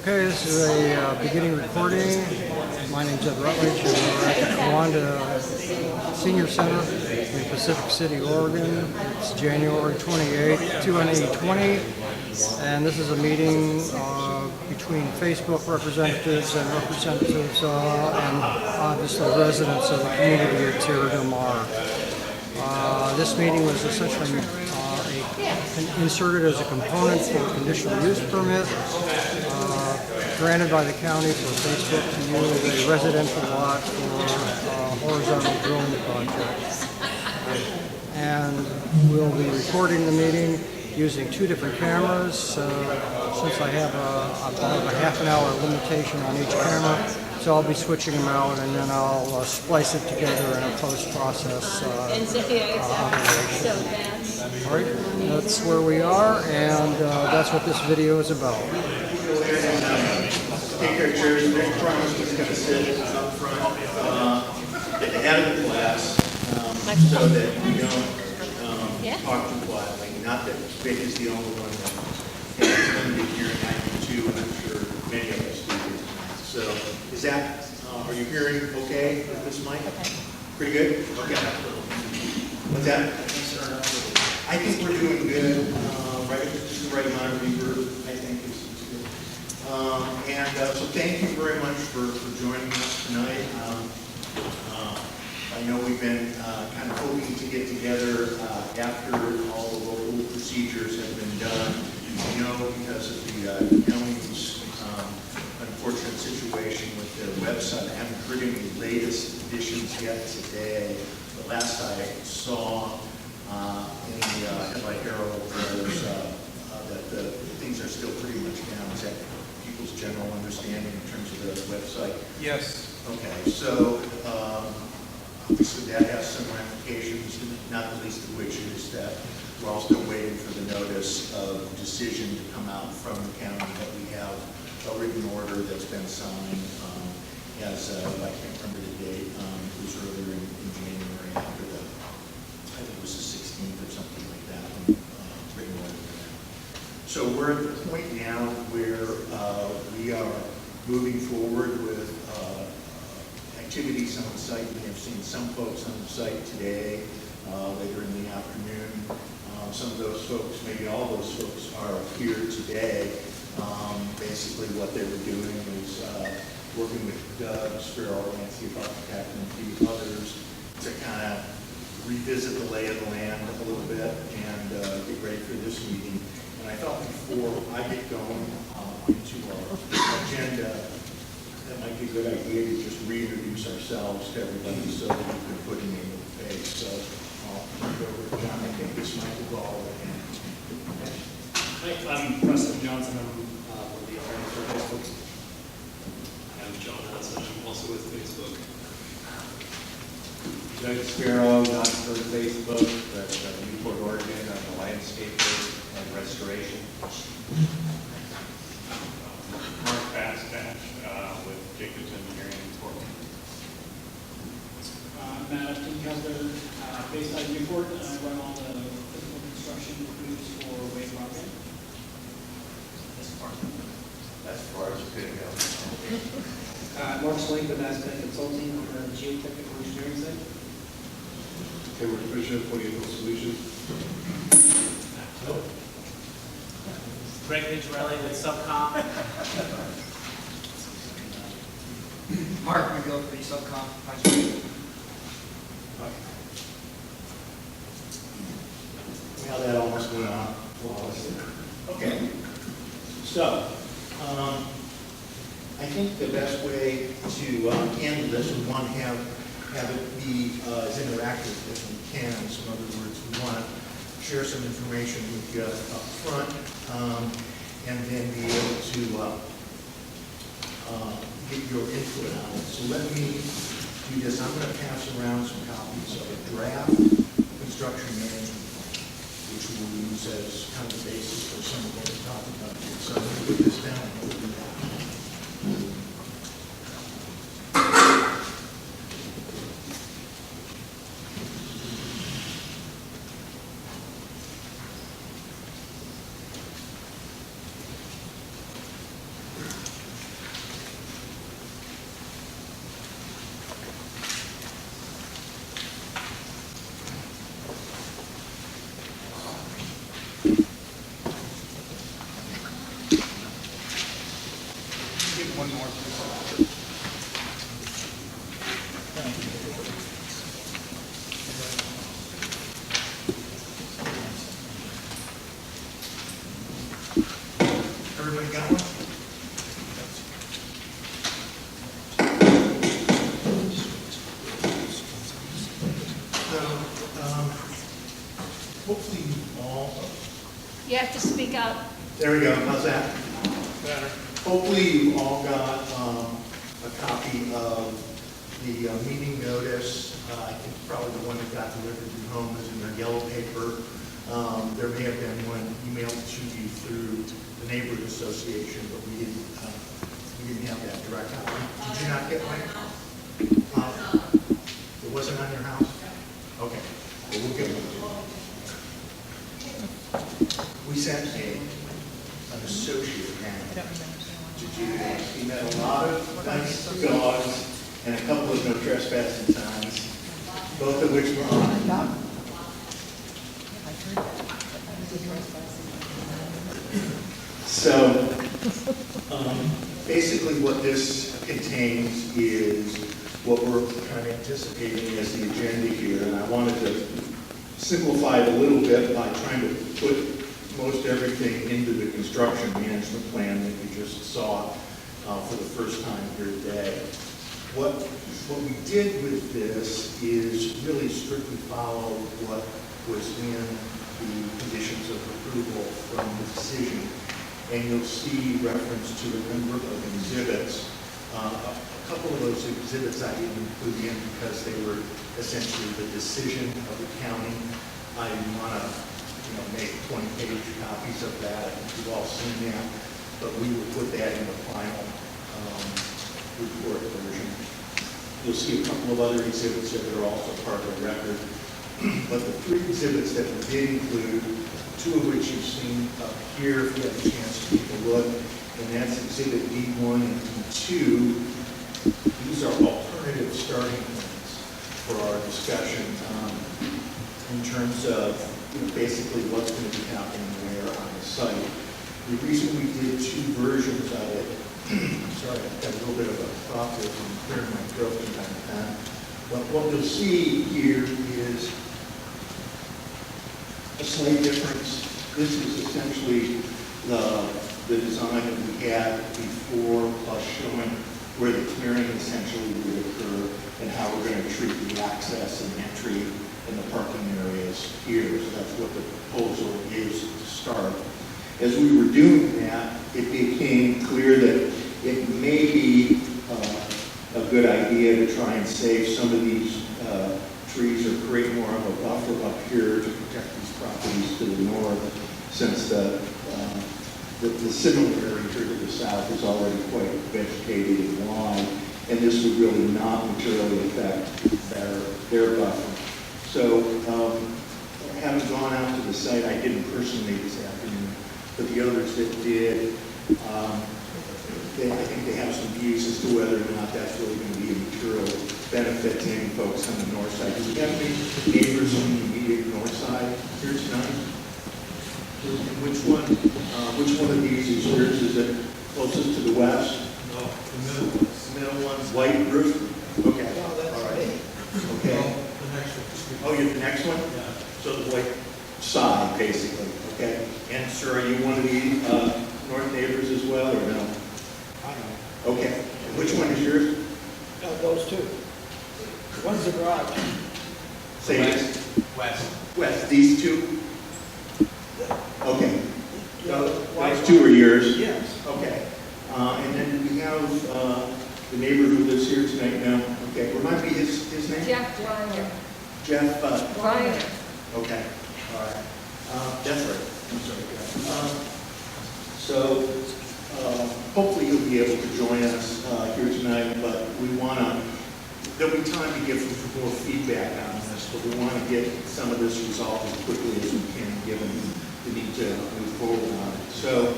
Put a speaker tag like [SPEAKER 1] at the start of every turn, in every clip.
[SPEAKER 1] Okay, this is a beginning recording. My name is Ed Rutledge, and we're at the Kiwanda Senior Center in Pacific City, Oregon. It's January 28th, 2020, and this is a meeting between Facebook representatives and representatives and obviously residents of the community of Tierra del Mar. This meeting was essentially inserted as a component for a conditional use permit granted by the county for Facebook to use a residential lot for horizontal drilling project. And we'll be recording the meeting using two different cameras. Since I have about a half an hour limitation on each camera, so I'll be switching them out, and then I'll splice it together in a post-process operation. All right, that's where we are, and that's what this video is about.
[SPEAKER 2] Take our chairs. Nick Promise is going to sit up front at the head of the class so that we don't talk too quietly. Not that Vic is the only one that has limited hearing. I do too, and I'm sure many of us do. So, is that, are you hearing okay with this mic? Pretty good? Okay. What's that? I think we're doing good. Right, just the right amount of reverb, I think is good. So thank you very much for joining us tonight. I know we've been kind of hoping to get together after all the local procedures have been done. You know, because of the county's unfortunate situation with their website. I haven't heard any latest additions yet today. The last I saw in the Headlight Herald was that the things are still pretty much down. Is that people's general understanding in terms of the website?
[SPEAKER 3] Yes.
[SPEAKER 2] Okay, so obviously that has some ramifications, not the least of which is that we're all still waiting for the notice of decision to come out from the county that we have a written order that's been signed as I can't remember the date. It was earlier in January after I think it was the 16th or something like that, written order. So we're at the point now where we are moving forward with activities on the site. We have seen some folks on the site today, later in the afternoon. Some of those folks, maybe all those folks, are here today. Basically what they were doing is working with Doug Sparrow, landscape architect, and a few others to kind of revisit the lay of the land a little bit and get ready for this meeting. And I thought before I get going into our agenda, that might be a good idea to just reintroduce ourselves to everybody so that we can put a name with the face. So I'll turn it over to John. I think this might be all.
[SPEAKER 4] Hi, I'm Preston Johnson. I'm with the attorney for Facebook. I'm John Hanson. I'm also with Facebook.
[SPEAKER 5] Doug Sparrow, not for Facebook, but Newport, Oregon, on the landscaper and restoration.
[SPEAKER 4] Mark Bastash with Jacobs Engineering in Portland.
[SPEAKER 6] Matt Upton-Kessler, based out of Newport, and I run all the physical construction crews for Wave Broadband.
[SPEAKER 5] As far as it could go.
[SPEAKER 6] Mark Slink with Aspen Consulting on the geotechnical engineering side.
[SPEAKER 3] Cameron Fisher, Polyable Solutions.
[SPEAKER 7] Greg Vigorelli with Subcom.
[SPEAKER 6] Mark McGillicuddy, Subcom.
[SPEAKER 2] Now that almost went on. Okay. So, I think the best way to handle this is one, have it be as interactive as we can. So in other words, we want to share some information with you up front and then be able to get your input on it. So let me do this. I'm going to pass around some copies of a draft construction management plan, which we'll use as kind of the basis for some of what we're talking about here. So I'm going to put this down and we'll do that.
[SPEAKER 5] One more, please.
[SPEAKER 2] Everybody got one? So, hopefully you all,
[SPEAKER 7] You have to speak up.
[SPEAKER 2] there we go, how's that? Better. Hopefully you all got a copy of the meeting notice. I think probably the one that got delivered to your home is in your yellow paper. There may have been one emailed to you through the neighborhood association, but we didn't have that direct copy. Did you not get one? It wasn't on your house? Okay, well, we'll get one to you. We sent an associate now to do that. He met a lot of nice dogs and a couple of no trespassing signs, both of which were on. So, basically what this contains is what we're kind of anticipating as the agenda here, and I wanted to simplify it a little bit by trying to put most everything into the construction management plan that you just saw for the first time here today. What we did with this is really strictly follow what was in the conditions of approval from the decision. And you'll see reference to a number of exhibits. A couple of those exhibits I didn't include in because they were essentially the decision of the county. I didn't want to, make 20-page copies of that. I think you've all seen that, but we will put that in the final report version. You'll see a couple of other exhibits that are also part of the record. But the three exhibits that we did include, two of which you've seen up here if you have a chance to take a look, and that's Exhibit D1 and D2. These are alternative starting points for our discussion in terms of basically what's going to be happening where on the site. The reason we did two versions of it, sorry, I've got a little bit of a cough here from clearing my throat from time to time. But what you'll see here is a slight difference. This is essentially the design that we had before, plus showing where the clearing essentially would occur and how we're going to treat the access and entry and the parking areas here. So that's what the proposal is to start. As we were doing that, it became clear that it may be a good idea to try and save some of these trees or create more of a buffer up here to protect these properties to the north, since the similar area here to the south is already quite vegetated and wide, and this would really not materially affect their buffer. So, having gone out to the site, I didn't personally this afternoon, but the others that did, I think they have some views as to whether or not that's really going to be a material benefit to any folks on the north side. Do we have any neighbors on the immediate north side here tonight? And which one of these is yours? Is it closest to the west?
[SPEAKER 4] No, the middle ones.
[SPEAKER 2] The middle one's white roof? Okay. All right. Okay.
[SPEAKER 4] The next one.
[SPEAKER 2] Oh, you're the next one?
[SPEAKER 4] Yeah.
[SPEAKER 2] So the white side, basically, okay? And sir, are you one of the north neighbors as well, or no?
[SPEAKER 1] I know.
[SPEAKER 2] Okay. And which one is yours?
[SPEAKER 1] Those two. One's the garage.
[SPEAKER 2] Say yes.
[SPEAKER 5] West.
[SPEAKER 2] West, these two? Okay. Those two are yours?
[SPEAKER 1] Yes.
[SPEAKER 2] Okay. And then we have the neighbor who lives here tonight now. Okay, remind me his name?
[SPEAKER 7] Jeff Dwyer.
[SPEAKER 2] Jeff,
[SPEAKER 7] Dwyer.
[SPEAKER 2] okay, all right. That's right, I'm sorry. So, hopefully you'll be able to join us here tonight, but we want to, there'll be time to give some more feedback on this, but we want to get some of this resolved as quickly as we can, given the need to move forward on it. So,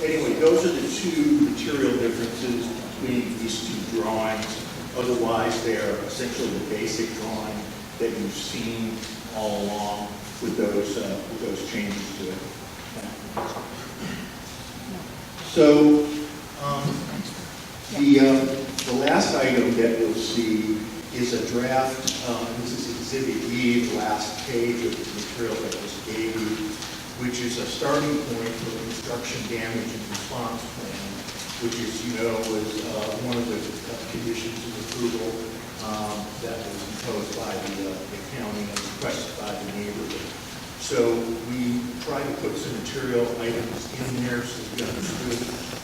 [SPEAKER 2] anyway, those are the two material differences between these two drawings. Otherwise, they're essentially the basic drawing that you've seen all along with those changes to it. So, The last item that you'll see is a draft, this is Exhibit E, the last page of the material that was gave you, which is a starting point for the construction damage and response plan, which is, was one of the conditions of approval that was imposed by the county and requested by the neighborhood. So we tried to put some material items in there so we understood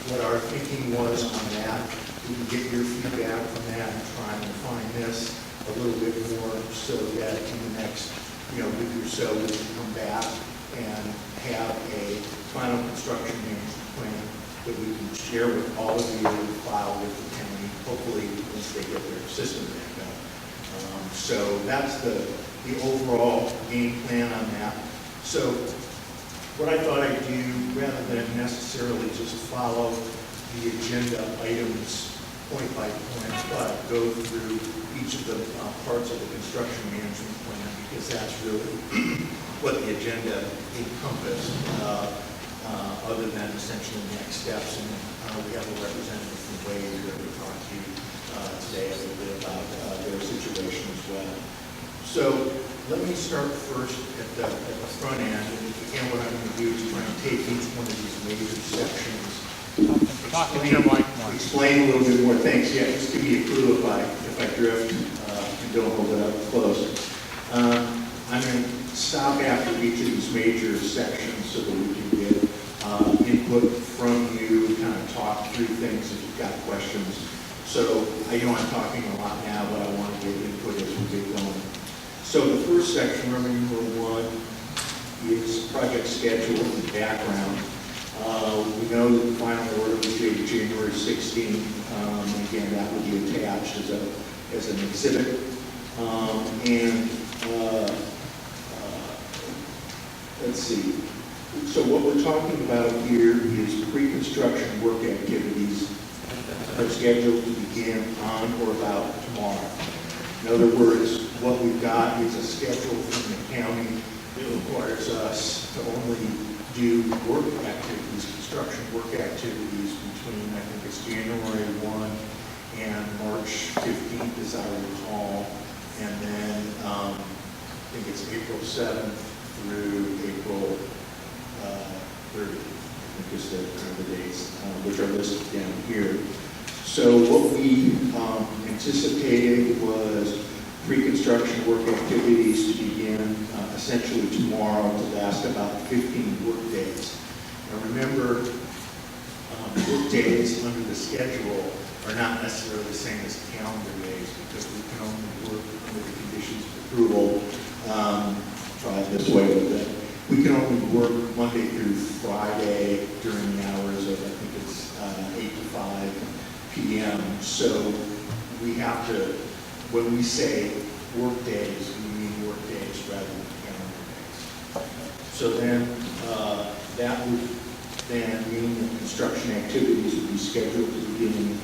[SPEAKER 2] what our thinking was on that. We can get your feedback from that and try and refine this a little bit more so that in the next, week or so, we can come back and have a final construction management plan that we can share with all of you and file with the county, hopefully once they get their system back up. So that's the overall game plan on that. So what I thought I'd do, rather than necessarily just follow the agenda items point by point, but go through each of the parts of the construction management plan, because that's really what the agenda encompassed, other than essentially next steps. And we have a representative from Wade here to talk to you today a little bit about their situation as well. So let me start first at the front end. And again, what I'm going to do is try and take each one of these major sections, explain a little bit more. Thanks. Yeah, just give me a clue if I drift and don't hold it up close. I'm going to stop after each of these major sections so that we can get input from you, kind of talk through things if you've got questions. So I know I'm talking a lot now, but I want to get input as we get going. So the first section, number 1, is project schedule and background. We know that the final order was dated January 16th. Again, that will be attached as an exhibit. Let's see. So what we're talking about here is pre-construction work activities are scheduled to begin on or about tomorrow. In other words, what we've got is a schedule from the county that requires us to only do work activities, construction work activities between, I think it's January 1 and March 15th, as I recall. And then I think it's April 7th through April 30th, I think is the dates, which are listed down here. So what we anticipated was pre-construction work activities to begin essentially tomorrow to last about 15 work days. Now remember, work days under the schedule are not necessarily the same as calendar days because we can only work under the conditions of approval. Try it this way with it. We can only work Monday through Friday during the hours of, I think it's 8 to 5 p.m. So we have to, when we say work days, we mean work days rather than calendar days. So then that would then mean that construction activities would be scheduled to begin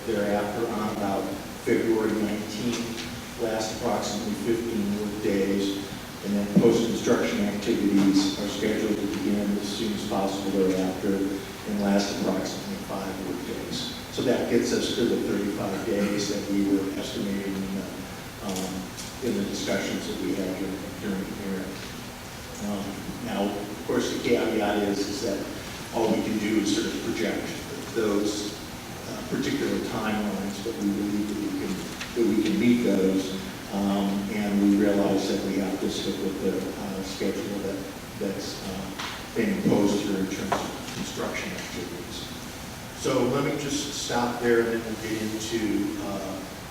[SPEAKER 2] thereafter on about February 19th, last approximately 15 work days. And then post-construction activities are scheduled to begin as soon as possible thereafter and last approximately 5 work days. So that gets us to the 35 days that we were estimating in the discussions that we had during the hearing. Now, of course, the caveat is that all we can do is sort of project those particular timelines, but we believe that we can meet those. And we realize that we have to stick with the schedule that's been imposed here in terms of construction activities. So let me just stop there and then we'll get into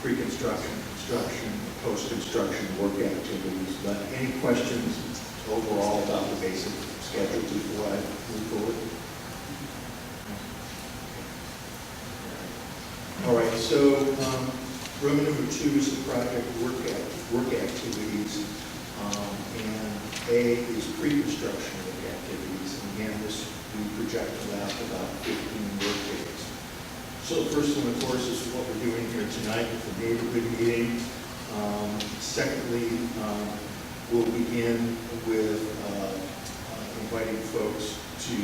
[SPEAKER 2] pre-construction, construction, post-construction work activities. But any questions overall about the basic schedule before I move forward? All right, so Roman number 2 is the project work activities, and A is pre-construction work activities. And again, this we project to last about 15 work days. So the first one, of course, is what we're doing here tonight with the neighborhood meeting. Secondly, we'll begin with inviting folks to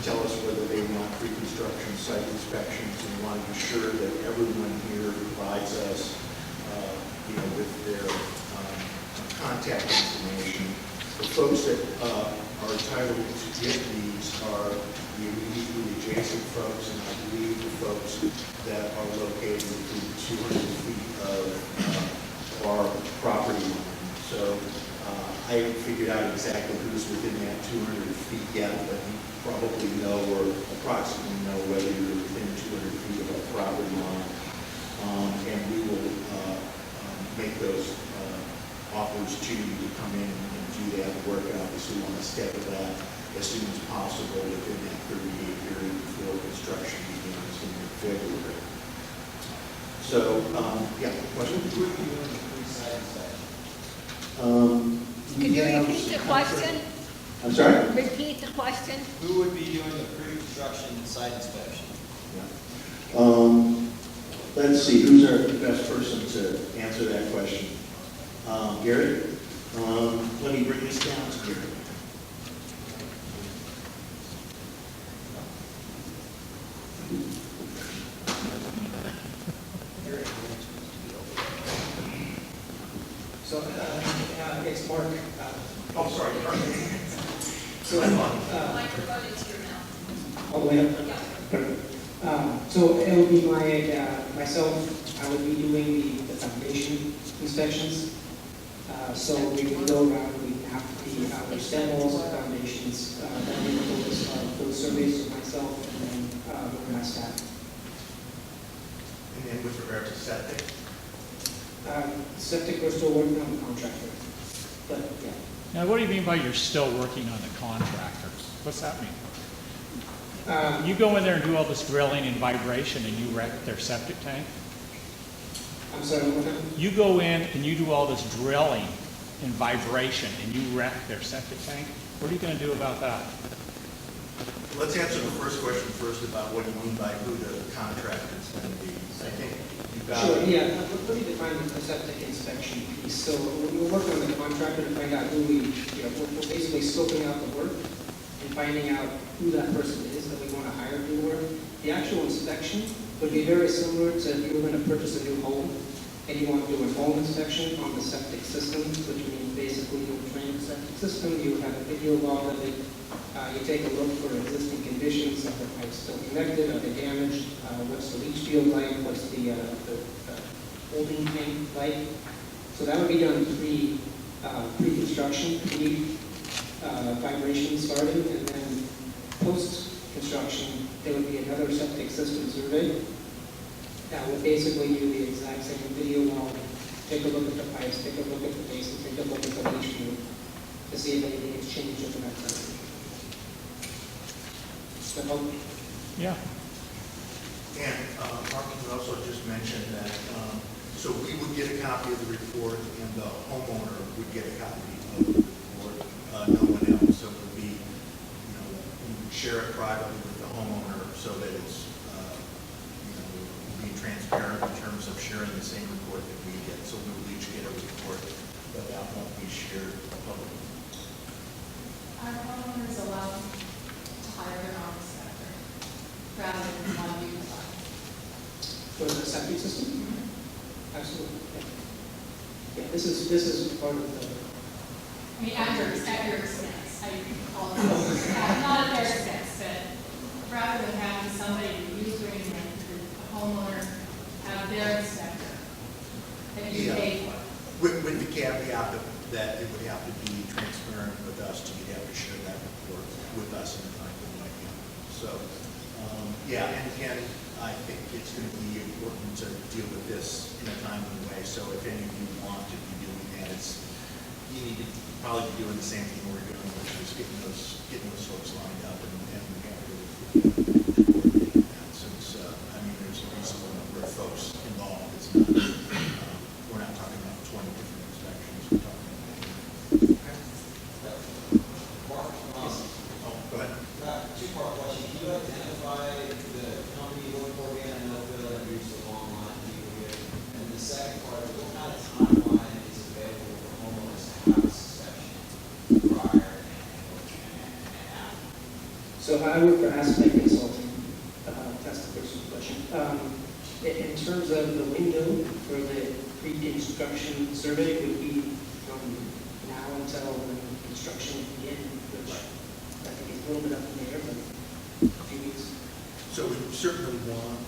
[SPEAKER 2] tell us whether they want pre-construction site inspections and want to be sure that everyone here provides us, with their contact information. The folks that are entitled to get these are the immediately adjacent folks, and I believe the folks that are located within 200 feet of our property line. So I haven't figured out exactly who's within that 200 feet yet, but you probably know or approximately know whether you're within 200 feet of our property line. And we will make those offers to you to come in and do that work. And obviously we want to step to that as soon as possible within that 30-day period before construction begins in February. So, yeah, question?
[SPEAKER 7] Could you repeat the question?
[SPEAKER 2] I'm sorry?
[SPEAKER 7] Repeat the question?
[SPEAKER 8] Who would be doing the pre-construction site inspection?
[SPEAKER 2] Let's see, who's our best person to answer that question? Gary? Let me bring this down to Gary.
[SPEAKER 6] So, it's Mark.
[SPEAKER 2] Oh, sorry, Mark.
[SPEAKER 6] So,
[SPEAKER 7] Microphone is your mouth.
[SPEAKER 6] all the way up. So it would be myself, I would be doing the foundation inspections. So we would go around, we map the stem walls and foundations, then we would focus on those surveys with myself and then with my staff.
[SPEAKER 2] And then with regard to septic?
[SPEAKER 6] Septic, we're still working on the contractor, but yeah.
[SPEAKER 9] Now, what do you mean by you're still working on the contractor? What's that mean? You go in there and do all this drilling and vibration and you wreck their septic tank?
[SPEAKER 6] I'm sorry, one more time?
[SPEAKER 9] You go in and you do all this drilling and vibration and you wreck their septic tank? What are you going to do about that?
[SPEAKER 2] Let's answer the first question first about what you mean by who the contractor is going to be. I think you've got.
[SPEAKER 6] Sure, yeah, let me define the septic inspection piece. So we're working on the contractor to find out who we're basically scoping out the work and finding out who that person is that we want to hire to do the work. The actual inspection would be very similar to if you were going to purchase a new home and you want to do a home inspection on the septic system, which means basically you'll drain the septic system, you have a video log of it, you take a look for existing conditions, are the pipes still connected, are they damaged, what's the leach field like, what's the holding tank like. So that would be done pre-construction, vibration starting, and then post-construction, there would be another septic system survey that would basically do the exact same video log, take a look at the pipes, take a look at the basin, take a look at the leach field to see if anything has changed over that time. So,
[SPEAKER 9] Yeah.
[SPEAKER 2] And Mark, you also just mentioned that, so we would get a copy of the report and the homeowner would get a copy of the report, no one else. So it would be, we would share it privately with the homeowner so that it's, being transparent in terms of sharing the same report that we get. So we would each get a report, but that won't be shared publicly.
[SPEAKER 10] Our homeowners allowed to hire their own inspector rather than one unified.
[SPEAKER 6] for the septic system? Absolutely. Yeah, this is part of the.
[SPEAKER 10] I mean, at your expense, I call it, not at their expense, but rather than having somebody use doing it, the homeowner have their inspector that you pay for.
[SPEAKER 2] With the caveat that it would have to be transparent with us, you'd have to share that report with us in a timely way. So, yeah, and again, I think it's going to be important to deal with this in a timely way. So if any of you want to be doing that, you need to probably be doing the same thing we're doing, which is getting those folks lined up and we have to coordinate that. Since, there's a reasonable number of folks involved. It's not, we're not talking about 20 different inspections. We're talking about.
[SPEAKER 8] Mark,
[SPEAKER 2] Go ahead.
[SPEAKER 8] two-part question. Can you identify the company you work for again? I know Phil introduced a long line of people here. And the second part is what kind of timeline is available for homeowners to have this inspection prior and after?
[SPEAKER 6] So I work that's the first question. In terms of the window for the pre-construction survey would be from now until the construction begin, which I think is a little bit up in the air, but a few weeks.
[SPEAKER 2] So we certainly want,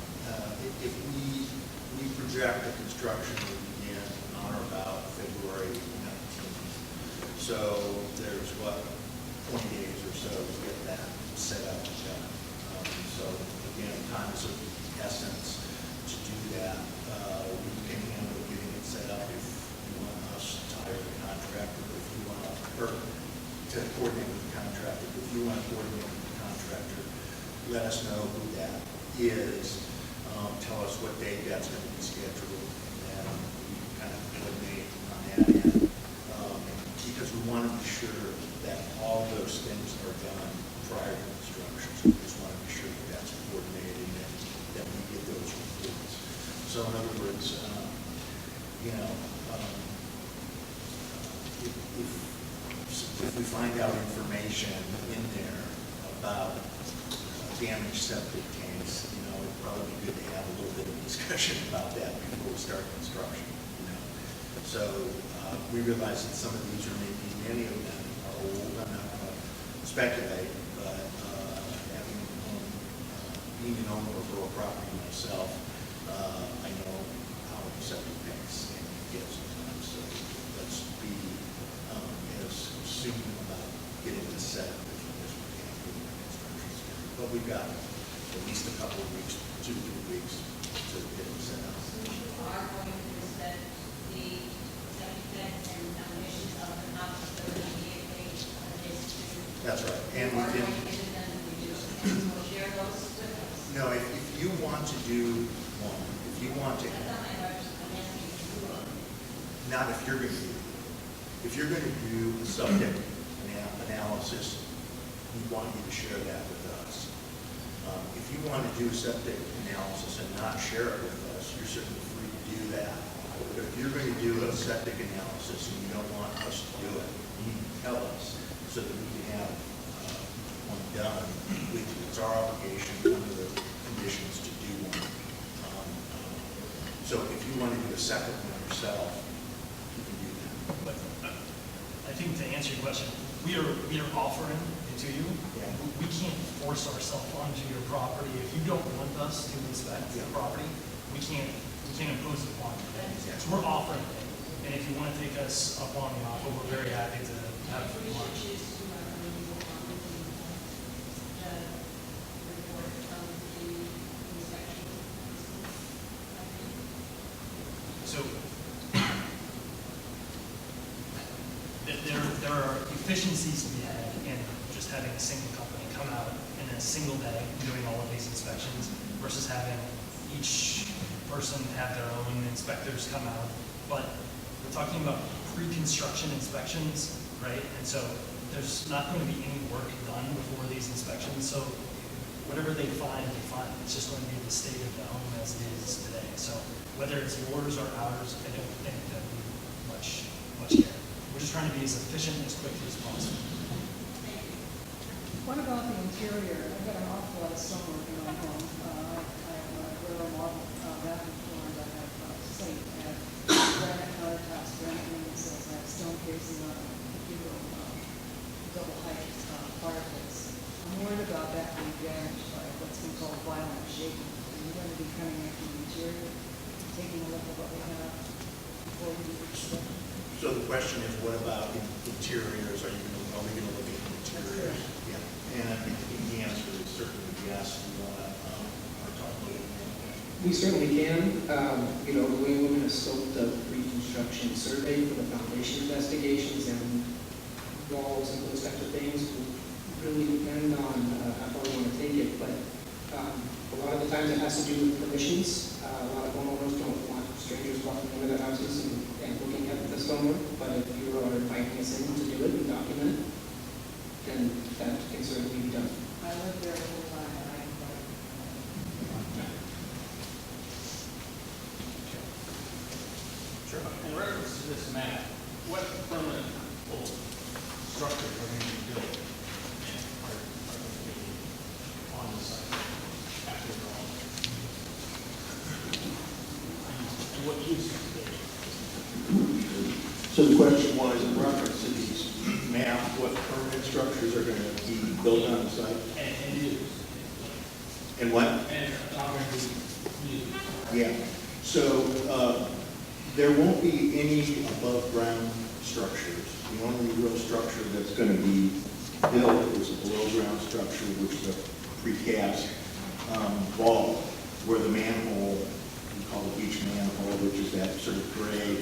[SPEAKER 2] if we project the construction will begin on or about February 19th. So there's 20 days or so to get that set up and done. So again, time is of the essence to do that. We can handle getting it set up if you want us to hire the contractor, if you want or to coordinate with the contractor. If you want to coordinate with the contractor, let us know who that is. Tell us what date that's going to be scheduled, and we can kind of coordinate on that end. Because we want to be sure that all those things are done prior to construction. So we just want to be sure that that's coordinated and that we get those reports. So in other words, if we find out information in there about damaged septic tanks, it'd probably be good to have a little bit of discussion about that before we start construction. So we realize that some of these are maybe, many of them are old. I'm not going to speculate, but being an owner of rural property myself, I know how septic tanks can get sometimes. So let's be as soon about getting this set up as we can for the construction schedule. But we've got at least a couple of weeks, 2 to 3 weeks to get it set up.
[SPEAKER 7] So you are going to set the septic tanks and foundations of the house so that immediately adjacent to.
[SPEAKER 2] That's right. And we
[SPEAKER 7] are
[SPEAKER 2] can,
[SPEAKER 7] going to independently do it, and we'll share those with us.
[SPEAKER 2] no, if you want to do one, if you want to,
[SPEAKER 7] That's not my question, I'm asking if you will.
[SPEAKER 2] not if you're going to do it. If you're going to do a subject analysis, we want you to share that with us. If you want to do a septic analysis and not share it with us, you're certainly free to do that. But if you're going to do a septic analysis and you don't want us to do it, you need to tell us so that we can have one done. It's our obligation under the conditions to do one. So if you want to do a second one yourself, you can do that.
[SPEAKER 4] But I think to answer your question, we are offering it to you.
[SPEAKER 2] Yeah.
[SPEAKER 4] We can't force ourselves onto your property. If you don't want us to inspect the property, we can't impose it upon you. So we're offering it. And if you want to take us up on the offer, we're very happy to have
[SPEAKER 7] We should
[SPEAKER 4] lunch.
[SPEAKER 7] choose to remove the report from the inspection.
[SPEAKER 4] So there are efficiencies to be had in just having a single company come out in a single day doing all of these inspections versus having each person have their own inspectors come out. But we're talking about pre-construction inspections, right? And so there's not going to be any work done before these inspections. So whatever they find, it's just going to be the state of the home as it is today. So whether it's yours or ours, I don't think that we much care. We're just trying to be as efficient as quickly as possible.
[SPEAKER 11] What about the interior? I've got an awful lot of stone work in my home. I have a rare model bathroom floors. I have slate. I have granite countertops, granite windowsills. I have stone casing on a double height fireplace. I'm worried about that being damaged by what's been called violent shaking. Are you going to be coming after the interior, taking a look at what we have before we do construction?
[SPEAKER 2] So the question is, what about interiors? Are we going to look at interiors? Yeah. And I think the answer is certainly yes. We want to talk about it.
[SPEAKER 6] We certainly can. The way we're going to scope the pre-construction survey for the foundation investigations and walls and those types of things will really depend on how far we want to take it. But a lot of the times it has to do with permissions. A lot of homeowners don't want strangers walking into their houses and looking at the stonework. But if you are inviting us in to do it and document it, then that can certainly be done.
[SPEAKER 11] I lived there full time and I can buy
[SPEAKER 2] Sure.
[SPEAKER 12] In reference to this map, what permanent structures are going to be built and are going to be on the site after they're all
[SPEAKER 2] So the question was in reference to these map, what permanent structures are going to be built on the site?
[SPEAKER 12] And use.
[SPEAKER 2] And what?
[SPEAKER 12] And use.
[SPEAKER 2] Yeah. So there won't be any above-ground structures. The only real structure that's going to be built is a below-ground structure, which is a precast vault where the manhole, we call the beach manhole, which is that sort of gray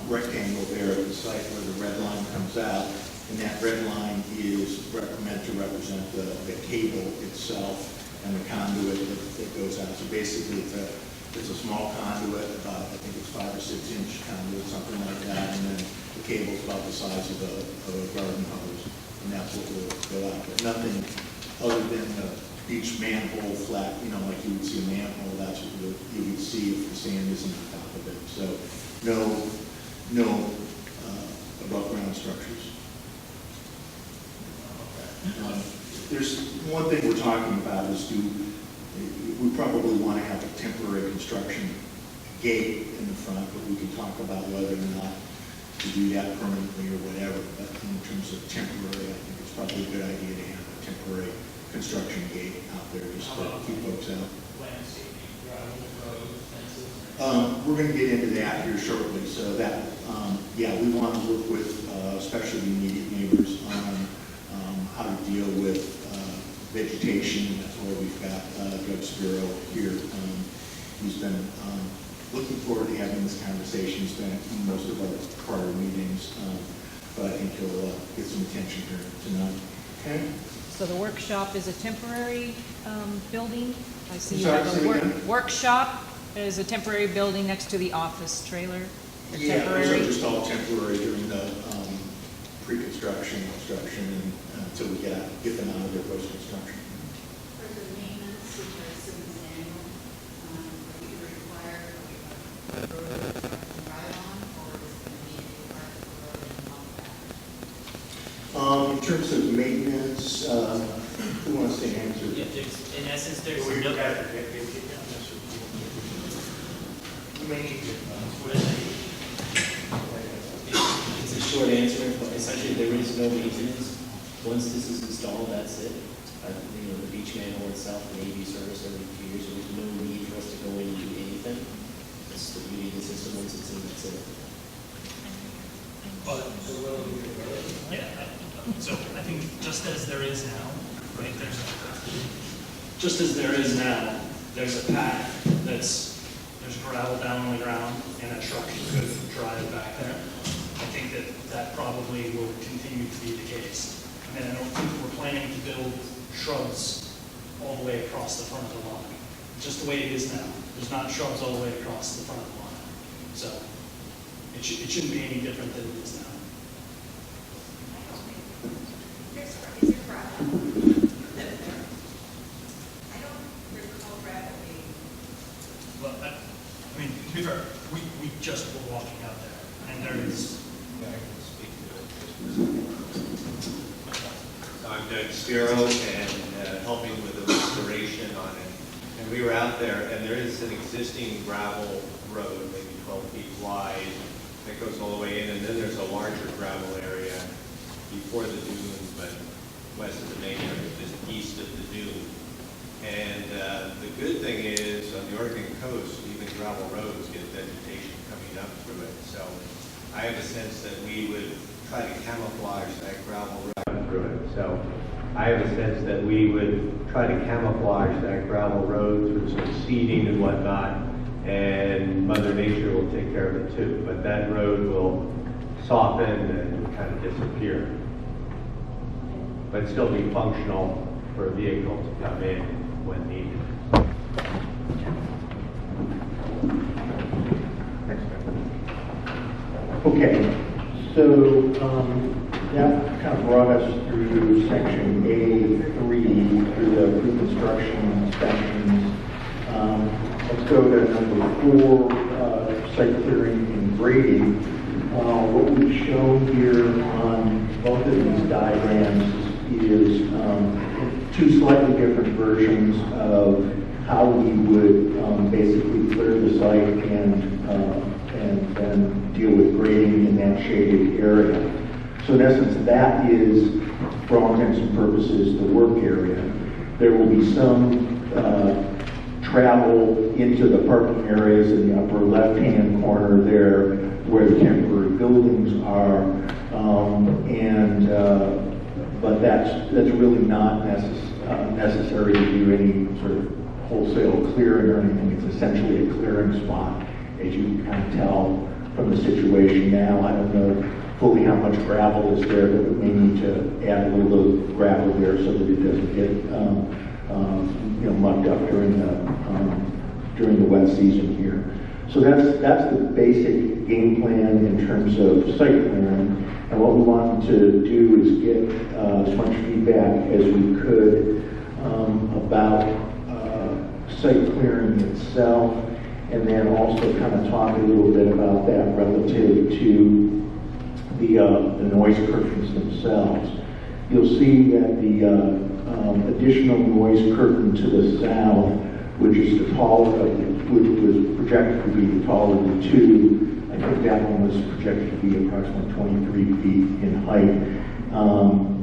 [SPEAKER 2] rectangle there at the site where the red line comes out. And that red line is meant to represent the cable itself and the conduit that goes out. So basically, it's a small conduit, about, I think it's 5 or 6 inch conduit, something like that, and then the cable's about the size of a garden hose, and that's what will go out. But nothing other than the beach manhole flat, like you would see a manhole, that's what you would see if the sand isn't on top of it. So no above ground structures. There's one thing we're talking about is we probably want to have a temporary construction gate in the front, but we can talk about whether or not to do that permanently or whatever. But in terms of temporary, I think it's probably a good idea to have a temporary construction gate out there just to keep folks out.
[SPEAKER 12] Landscaping, gravel, roads, fences.
[SPEAKER 2] We're going to get into that here shortly. So that, we want to work with especially the immediate neighbors on how to deal with vegetation. That's why we've got Doug Spiro here. He's been looking forward to having this conversation. He's been at most of our prior meetings, but I think he'll get some attention here tonight. Okay.
[SPEAKER 13] So the workshop is a temporary building? I see
[SPEAKER 2] I'm
[SPEAKER 13] you
[SPEAKER 2] sorry,
[SPEAKER 13] have
[SPEAKER 2] say
[SPEAKER 13] a
[SPEAKER 2] it again?
[SPEAKER 13] workshop is a temporary building next to the office trailer?
[SPEAKER 2] Yeah, those
[SPEAKER 13] Temporary?
[SPEAKER 2] are just all temporary during the pre-construction, construction, and until we get them out of their post-construction.
[SPEAKER 7] For the maintenance, which I assume is annual, are you required a road to drive on, or is it going to be a part of the road and all that?
[SPEAKER 2] In terms of maintenance, who wants to answer?
[SPEAKER 4] Yeah, in essence, there's
[SPEAKER 2] We
[SPEAKER 4] no.
[SPEAKER 2] got it.
[SPEAKER 14] It's a short answer, but essentially there is no maintenance. Once this is installed, that's it. The beach manhole itself may be serviced every few years, so there's no need for us to go in and do anything. It's the beauty of the system, once it's in, that's it.
[SPEAKER 4] But, so I think just as there is now, right, just as there is now, there's a path there's gravel down on the ground and a truck could drive back there. I think that probably will continue to be the case. I mean, I don't think we're planning to build shrubs all the way across the front of the line, just the way it is now. There's not shrubs all the way across the front of the line. So it shouldn't be any different than it is now.
[SPEAKER 7] Is there gravel? I don't recall gravel being.
[SPEAKER 4] Well, I mean, to be fair, we just were walking out there, and there is.
[SPEAKER 5] I'm Doug Spiro and helping with the restoration on it. And we were out there, and there is an existing gravel road, maybe 12 feet wide, that goes all the way in, and then there's a larger gravel area before the dunes, but west of the main area, just east of the dune. And the good thing is, on the Oregon coast, even gravel roads get vegetation coming up through it. So I have a sense that we would try to camouflage that gravel road through it. So I have a sense that we would try to camouflage that gravel road through some seeding and whatnot, and Mother Nature will take care of it too. But that road will soften and kind of disappear, but still be functional for a vehicle to come in when needed.
[SPEAKER 2] Okay, so that kind of brought us through section A3, through the pre-construction inspections. Let's go to number 4, site clearing and grading. What we've shown here on both of these diagrams is 2 slightly different versions of how we would basically clear the site and then deal with grading in that shaded area. So in essence, that is, for all intents and purposes, the work area. There will be some travel into the parking areas in the upper left-hand corner there where the temporary buildings are, but that's really not necessary to do any sort of wholesale clearing or anything. It's essentially a clearing spot, as you can kind of tell from the situation now. I don't know fully how much gravel is there, but we may need to add a little bit of gravel there so that it doesn't get mucked up during the wet season here. So that's the basic game plan in terms of site clearing. And what we wanted to do is get as much feedback as we could about site clearing itself, and then also kind of talk a little bit about that relative to the noise curtains themselves. You'll see that the additional noise curtain to the south, which is the taller of which was projected to be the taller of the two. I think that one was projected to be approximately 23 feet in height.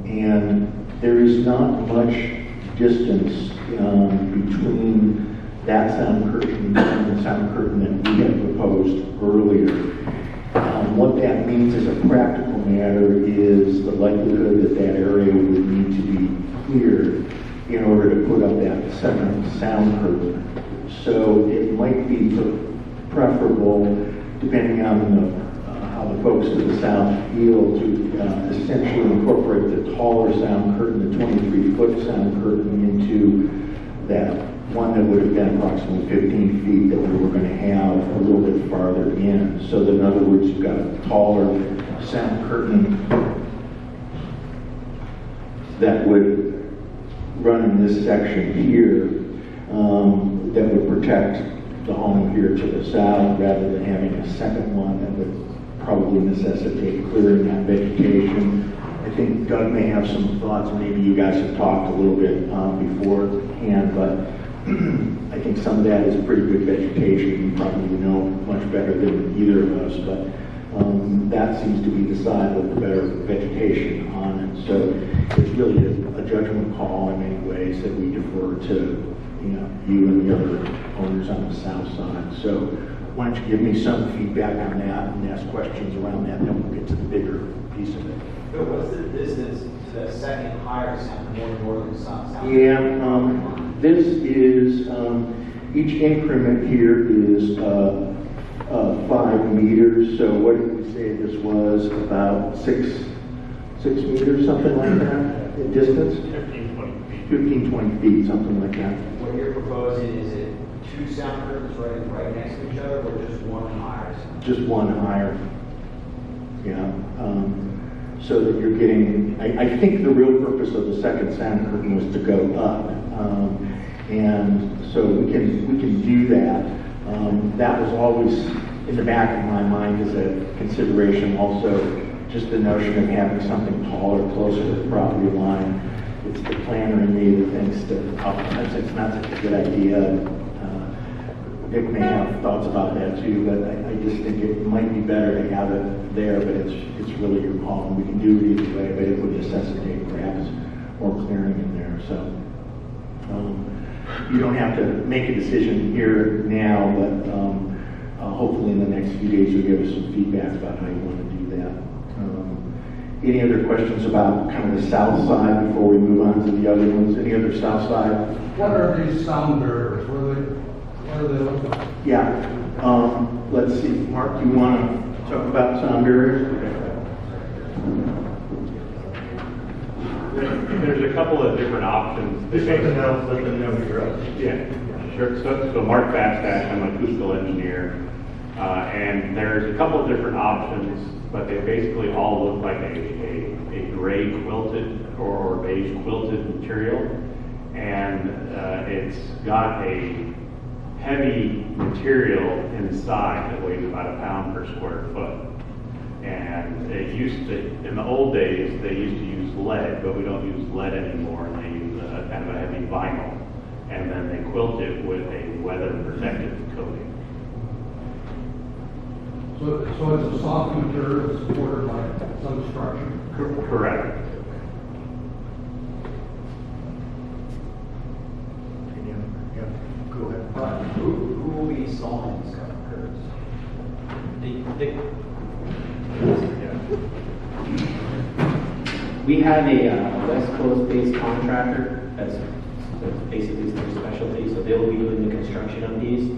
[SPEAKER 2] And there is not much distance between that sound curtain and the sound curtain that we had proposed earlier. What that means as a practical matter is the likelihood that that area would need to be cleared in order to put up that second sound curtain. So it might be preferable, depending on how the folks to the south feel, to essentially incorporate the taller sound curtain, the 23-foot sound curtain, into that one that would have been approximately 15 feet that we were going to have a little bit farther in. So that, in other words, you've got a taller sound curtain that would run in this section here that would protect the home here to the south, rather than having a second one that would probably necessitate clearing that vegetation. I think Doug may have some thoughts, maybe you guys have talked a little bit beforehand, but I think some of that is pretty good vegetation. You probably know much better than either of us, but that seems to be the side with the better vegetation on it. So it's really a judgment call in many ways that we defer to you and the other owners on the south side. So why don't you give me some feedback on that and ask questions around that, and then we'll get to the bigger piece of it.
[SPEAKER 8] But what's the distance to the second higher sound, more northern south?
[SPEAKER 2] Yeah, this is, each increment here is 5 meters. So what did we say this was? About 6 meters, something like that, in distance?
[SPEAKER 12] 15, 20 feet.
[SPEAKER 2] 15, 20 feet, something like that.
[SPEAKER 8] What you're proposing, is it two sound curtains right next to each other, or just one higher sound?
[SPEAKER 2] Just one higher. Yeah. So that you're getting, I think the real purpose of the second sound curtain was to go up. And so we can do that. That was always in the back of my mind as a consideration. Also, just the notion of having something taller, closer to the property line. It's the planner in me that thinks that oftentimes it's not such a good idea. Dick may have thoughts about that too, but I just think it might be better to have it there, but it's really your call. We can do it either way, but it would necessitate perhaps more clearing in there. So you don't have to make a decision here now, but hopefully in the next few days you'll give us some feedback about how you want to do that. Any other questions about kind of the south side before we move on to the other ones? Any other south side?
[SPEAKER 15] What are these sound barriers? What are they look like?
[SPEAKER 2] Yeah. Let's see. Mark, do you want to talk about sound barriers?
[SPEAKER 16] There's a couple of different options.
[SPEAKER 2] Just let them know you're up.
[SPEAKER 16] Yeah, sure. So Mark Bastash, I'm an acoustical engineer, and there's a couple of different options, but they basically all look like a gray quilted or beige quilted material, and it's got a heavy material inside that weighs about 1 pound per square foot. And it used to, in the old days, they used to use lead, but we don't use lead anymore, and they use kind of a heavy vinyl. and then they quilt it with a weather protective coating.
[SPEAKER 15] So it's a soft material supported by some structure?
[SPEAKER 16] Correct.
[SPEAKER 2] Go ahead.
[SPEAKER 8] Who will be installing these curbs?
[SPEAKER 14] We have a West Coast-based contractor that's basically their specialty, so they will be doing the construction of these.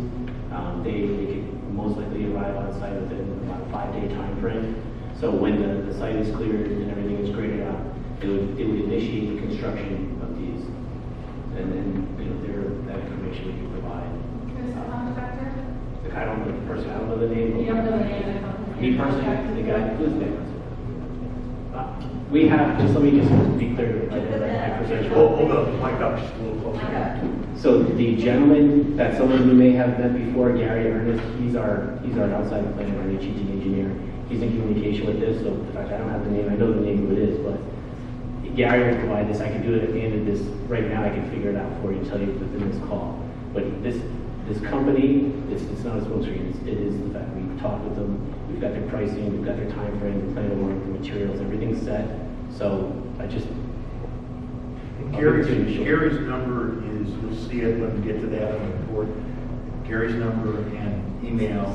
[SPEAKER 14] They could most likely arrive on site within about a 5-day time frame. So when the site is cleared and everything is graded out, it would initiate the construction of these. And then, that information we can provide.
[SPEAKER 10] Who's the contractor?
[SPEAKER 14] I don't know the person, I don't know the name.
[SPEAKER 10] You don't know the name of the company?
[SPEAKER 14] Me personally, the guy who's there. We have, just let me just be clear.
[SPEAKER 2] Hold on, mic up just a little closer.
[SPEAKER 14] So the gentleman that some of you may have met before, Gary Ernest, he's our outside planner, our HET engineer. He's in communication with this, so in fact, I don't have the name, I know the name of it is, but Gary will provide this. I can do it at the end of this. Right now, I can figure it out for you, tell you within this call. But this company, it's not a smokescreen. It is the fact. We've talked with them. We've got their pricing. We've got their time frame, the plan of work, the materials, everything's set. So I just
[SPEAKER 2] Gary's number is, you'll see it when we get to that on the report. Gary's number and email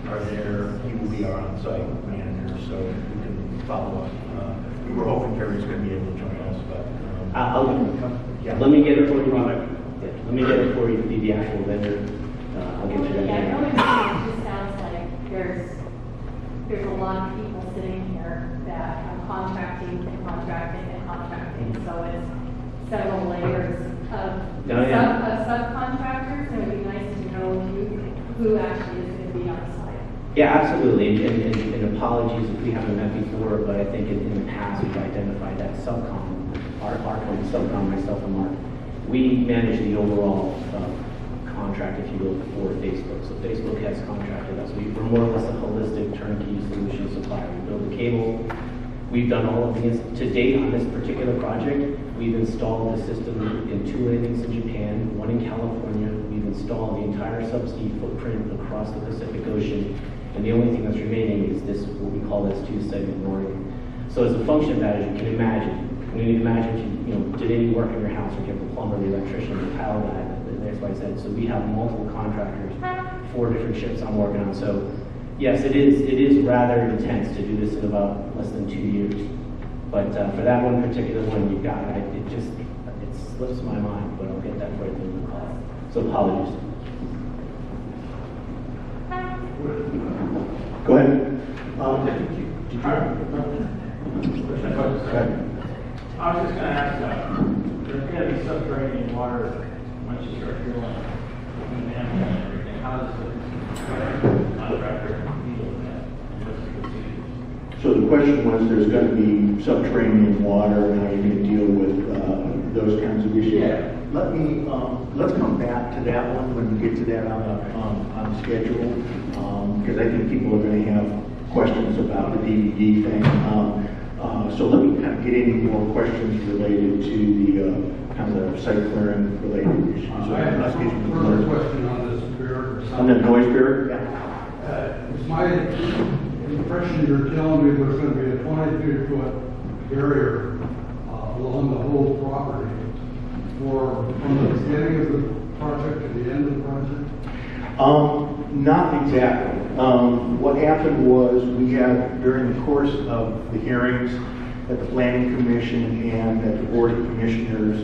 [SPEAKER 2] are there. He will be our on-site manager, so we can follow up. We're hoping Gary's going to be able to join us, but
[SPEAKER 14] let me get it for you. Let me get it for you. The actual vendor. I'll get you that.
[SPEAKER 10] Yeah, I know it just sounds like there's a lot of people sitting here that are contracting and contracting and contracting, so it's several layers of subcontractors, and it would be nice to know who actually is going to be on site.
[SPEAKER 14] Yeah, absolutely. And apologies if we haven't met before, but I think in the past we've identified that Subcom, our company, Subcom, myself and Mark, we manage the overall contract, if you will, for Facebook. So Facebook has contracted us. We're more or less a holistic turnkey solution supplier. We build the cable. We've done all of these. To date on this particular project, we've installed the system in 2 landings in Japan, 1 in California. We've installed the entire subsea footprint across the Pacific Ocean. And the only thing that's remaining is this, what we call this 2-segment mooring. So as a function of that, as you can imagine, when you imagine, did any work in your house, or give the plumber, the electrician, the power guy, that's why I said. So we have multiple contractors, 4 different ships I'm working on. So yes, it is rather intense to do this in about less than 2 years. But for that one particular one, you've got it. It slips my mind, but I'll get that for you in the call. So apologies.
[SPEAKER 2] go ahead.
[SPEAKER 12] I was just going to ask, there's going to be subterranean water once you start drilling and everything. How does the contractor deal with that? What's the procedure?
[SPEAKER 2] So the question was, there's going to be subterranean water, and how you're going to deal with those kinds of issues.
[SPEAKER 12] Yeah.
[SPEAKER 2] Let me, let's come back to that one when we get to that on the schedule, because I think people are going to have questions about the DVD thing. So let me kind of get any more questions related to the kind of site clearing related issues.
[SPEAKER 15] I have a further question on this barrier.
[SPEAKER 2] On the noise barrier?
[SPEAKER 15] It's my impression you're telling me there's going to be a 23-foot barrier along the whole property from the beginning of the project to the end of the project?
[SPEAKER 2] Not exactly. What happened was we had, during the course of the hearings at the Planning Commission and at the Board of Commissioners,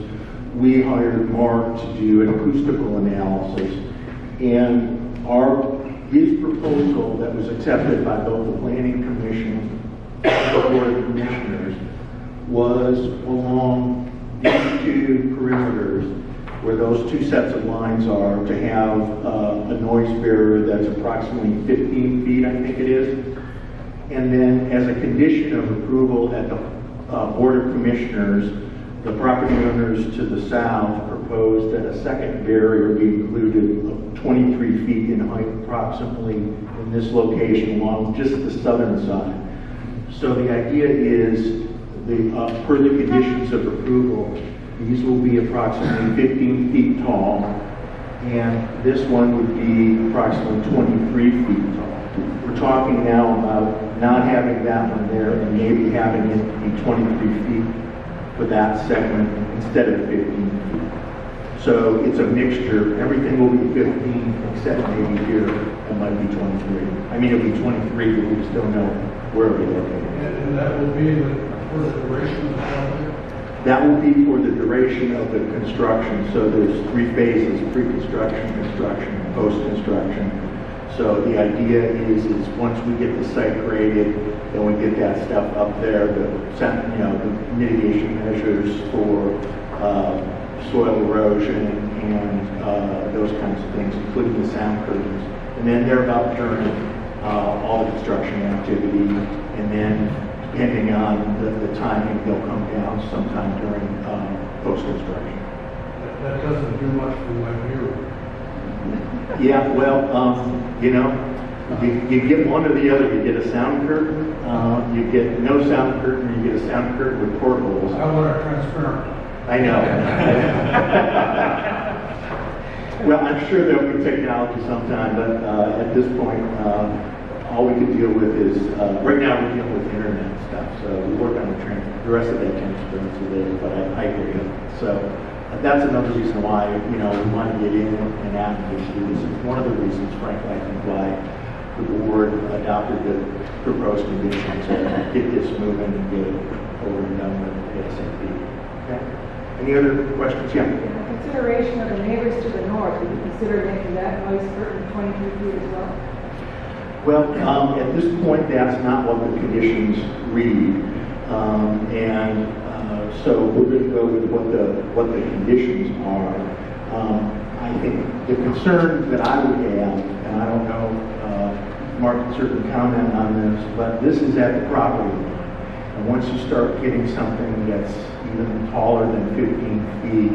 [SPEAKER 2] we hired Mark to do an acoustical analysis. And his proposal that was accepted by both the Planning Commission and the Board of Commissioners was along these 2 perimeters, where those 2 sets of lines are, to have a noise barrier that's approximately 15 feet, I think it is. And then as a condition of approval at the Board of Commissioners, the property owners to the south proposed that a second barrier be included of 23 feet in height, approximately in this location along just the southern side. So the idea is, per the conditions of approval, These will be approximately 15 feet tall, and this one would be approximately 23 feet tall. We're talking now about not having that one there and maybe having it be 23 feet for that segment instead of 15 feet. So it's a mixture. Everything will be 15 except maybe here it might be 23. I mean, it'll be 23, but we just don't know where it'll be located.
[SPEAKER 15] And that will be for the duration of the project?
[SPEAKER 2] That will be for the duration of the construction. So there's 3 phases: pre-construction, construction, and post-construction. So the idea is once we get the site graded, then we get that stuff up there, the mitigation measures for soil erosion and those kinds of things, including the sound curtains. And then they're up during all the construction activity, and then depending on the timing, they'll come down sometime during post-construction.
[SPEAKER 15] That doesn't do much for my view.
[SPEAKER 2] Yeah, well, you get one or the other. You get a sound curtain, you get no sound curtain, or you get a sound curtain with portholes.
[SPEAKER 15] I want it transparent.
[SPEAKER 2] I know. Well, I'm sure there'll be technology sometime, but at this point, all we can deal with is, right now we're dealing with internet stuff, so we work on the rest of that transparency later, but I agree. So that's another reason why, we want to get in and advocate for this. It's one of the reasons, frankly, I think why the board adopted the proposed conditions to get this moving and get it over and done with ASAP. Okay. Any other questions? Yeah.
[SPEAKER 11] In consideration of the neighbors to the north, would you consider making that noise curtain 22 feet as well?
[SPEAKER 2] Well, at this point, that's not what the conditions read, so we're going to go with what the conditions are. I think the concern that I would have, and I don't know, Mark can certainly comment on this, but this is at the property line. And once you start getting something that's even taller than 15 feet,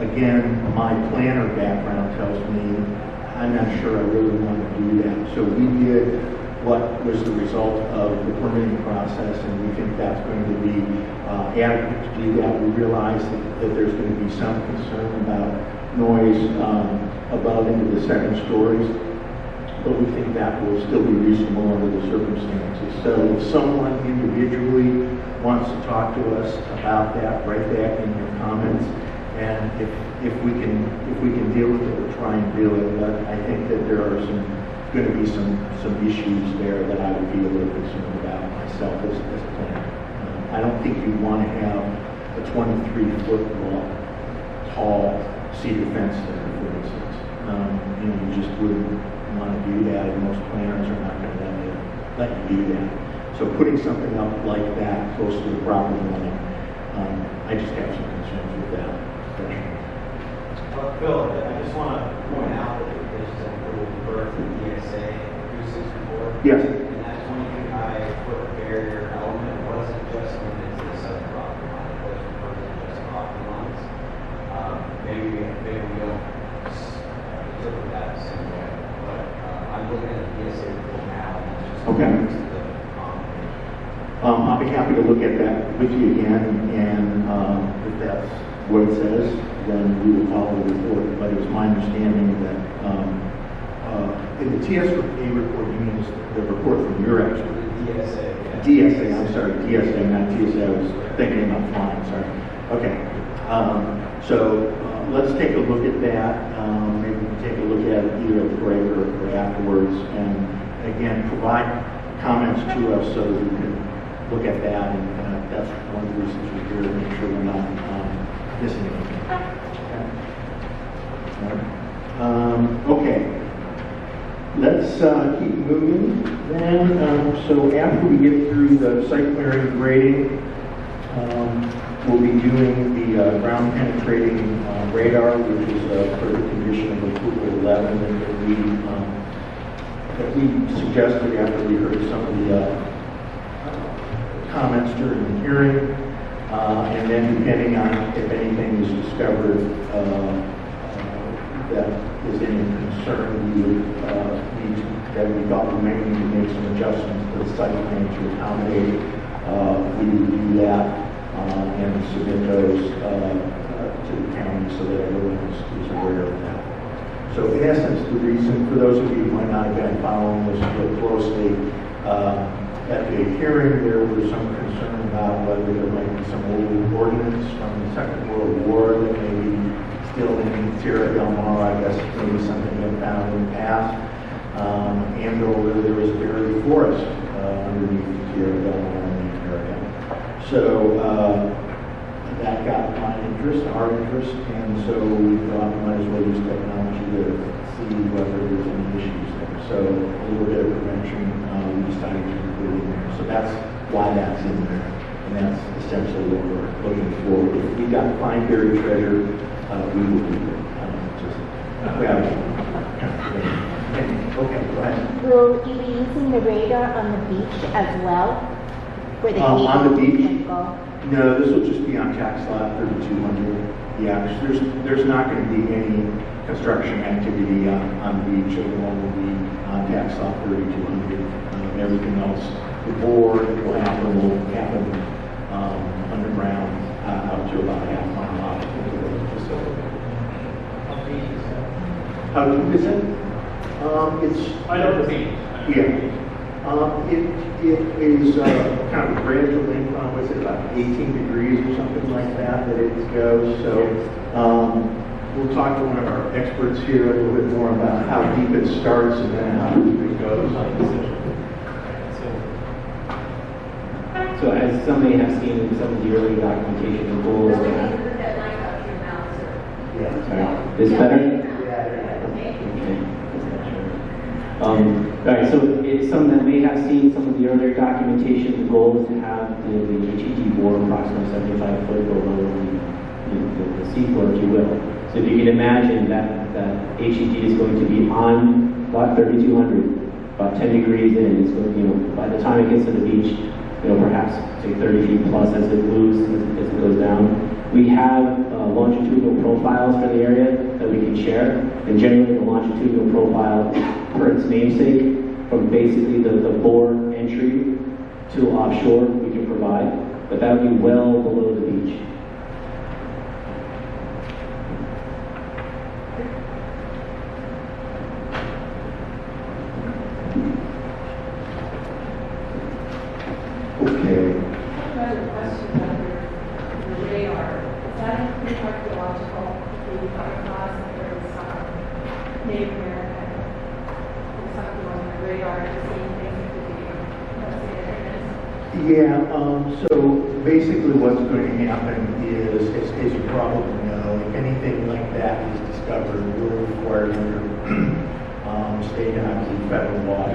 [SPEAKER 2] again, my planner background tells me I'm not sure I really want to do that. So we did what was the result of the permitting process, and we think that's going to be adequate to do that. We realize that there's going to be some concern about noise above into the second stories, but we think that will still be reasonable under the circumstances. So if someone individually wants to talk to us about that, write that in your comments. And if we can deal with it, we'll try and do it. But I think that there are going to be some issues there that I would be a little concerned about myself as a planner. I don't think you want to have a 23-foot tall cedar fence there, for instance. You just wouldn't want to do that, and most planners are not going to let you do that. So putting something up like that close to the property line, I just have some concerns with that.
[SPEAKER 8] Phil, I just want to point out that the conditions that were referred to the DSA uses before.
[SPEAKER 2] Yes.
[SPEAKER 8] And that 22-foot barrier element wasn't just limited to the southern property line. It was referred to just property lines. Maybe we don't interpret that the same way. But I'm looking at the DSA report now, and it's just
[SPEAKER 2] okay. I'll be happy to look at that with you again, and if that's what it says, then we will follow the report. But it was my understanding that in the TSA report, you mean the report from your expert?
[SPEAKER 8] DSA.
[SPEAKER 2] DSA, I'm sorry, DSA, not TSA. I was thinking about flying, sorry. Okay. So let's take a look at that. Maybe we can take a look at it either at the break or afterwards, and again, provide comments to us so that we can look at that, and that's one of the reasons we're here, to make sure we're not missing anything. Okay. Let's keep moving then. So after we get through the site clearing and grading, we'll be doing the ground penetrating radar, which is a further condition of approval 11 that we suggested after we heard some of the comments during the hearing, and then depending on if anything is discovered that is any concern, we would we thought we might need to make some adjustments to the site plan to accommodate. We would do that and submit those to the county so that everyone is aware of that. So in essence, the reason, for those of you who might not have been following this real closely, at the hearing there was some concern about whether there might be some old ordinance from the Second World War that may be still in Tierra del Mar, I guess maybe something been found in the past, and or whether there was a buried forest underneath Tierra del Mar in the area. So that got my interest, our interest, and so we thought we might as well use technology to see whether there's any issues there. So a little bit of prevention, we decided to include in there. So that's why that's in there, and that's essentially what we're looking for. If we got find buried treasure, we will do it. Okay, go ahead.
[SPEAKER 17] Will you be using the radar on the beach as well? Where the
[SPEAKER 2] On the beach?
[SPEAKER 17] can go?
[SPEAKER 2] No, this will just be on tax lot 3200. Yeah, there's not going to be any construction activity on the beach. It will only be on tax lot 3200. Everything else, the board will happen underground out to about half mile out into the facility. How deep is it?
[SPEAKER 12] I know the beach.
[SPEAKER 2] Yeah. It is kind of a gradual incline, what's it, about 18 degrees or something like that it goes. So we'll talk to one of our experts here a little bit more about how deep it starts and then how deep it goes.
[SPEAKER 14] So as some may have seen in some of the early documentation, the goal is to have...
[SPEAKER 2] Yeah.
[SPEAKER 14] Sorry. Is better? Right, so some that may have seen some of the earlier documentation, the goal is to have the HED bore approximately 75 foot below the seafloor, if you will. So if you can imagine that HED is going to be on about 3200, about 10 degrees in. It's going to, by the time it gets to the beach, perhaps say 30 feet plus as it moves, as it goes down. We have longitudinal profiles for the area that we can share, and generally the longitudinal profile, per its namesake, from basically the bore entry to offshore, we can provide, but that would be well below the beach.
[SPEAKER 2] Okay.
[SPEAKER 11] I have a question about your radar. Is that include archaeological, the class, if there was some Native American, or something on the radar to see things that could be,
[SPEAKER 2] Yeah, so basically what's going to happen is, as you probably know, if anything like that is discovered, we're required under state and obviously federal law to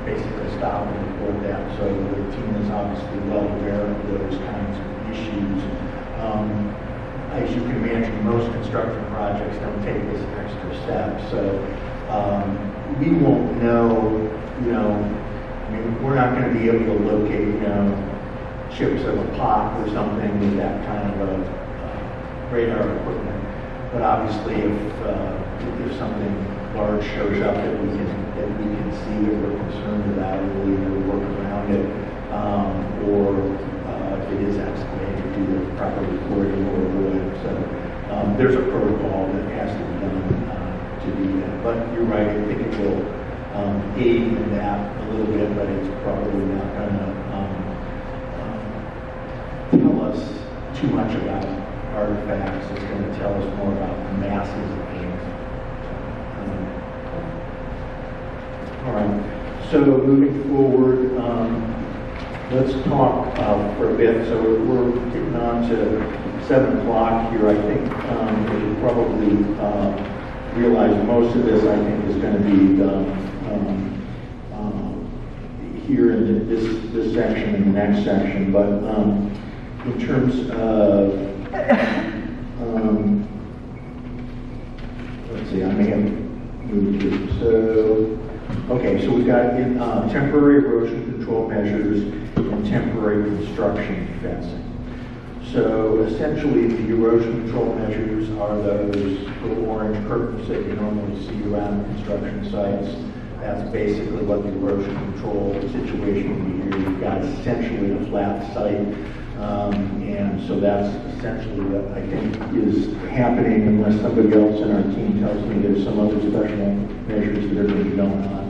[SPEAKER 2] basically stop and report that. So the team is obviously well aware of those kinds of issues. As you can imagine, most construction projects don't take this extra step. So we won't know, we're not going to be able to locate, chips of a pot or something with that kind of radar equipment. But obviously, if something large shows up that we can see that we're concerned about, we'll either work around it, or if it is excavated, do the proper recording or avoid. So there's a protocol that has to be done to do that. But you're right, I think it will aid in that a little bit, but it's probably not going to tell us too much about artifacts. It's going to tell us more about the masses of things. All right, so moving forward, let's talk for a bit. So we're getting on to 7 o'clock here. I think you probably realize most of this, I think, is going to be done here in this section and the next section. But in terms of, let's see, I may have moved here. So, okay, so we've got temporary erosion control measures and temporary construction fencing. So essentially, the erosion control measures are those little orange curtains that you normally see around construction sites. That's basically what the erosion control situation would be here. You've got essentially a flat site. And so that's essentially what I think is happening, unless somebody else in our team tells me there's some other special measures that are going to be going on.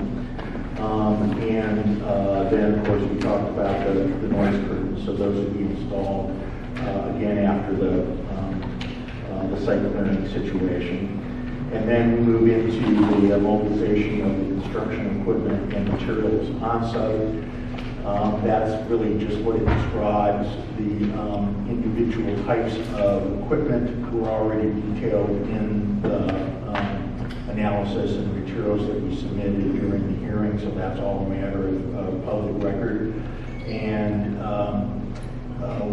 [SPEAKER 2] Then, of course, we talked about the noise curtains, so those will be installed again after the site clearing situation. And then we move into the mobilization of the construction equipment and materials on site. That's really just what it describes. The individual types of equipment were already detailed in the analysis and materials that we submitted during the hearing, so that's all a matter of public record. And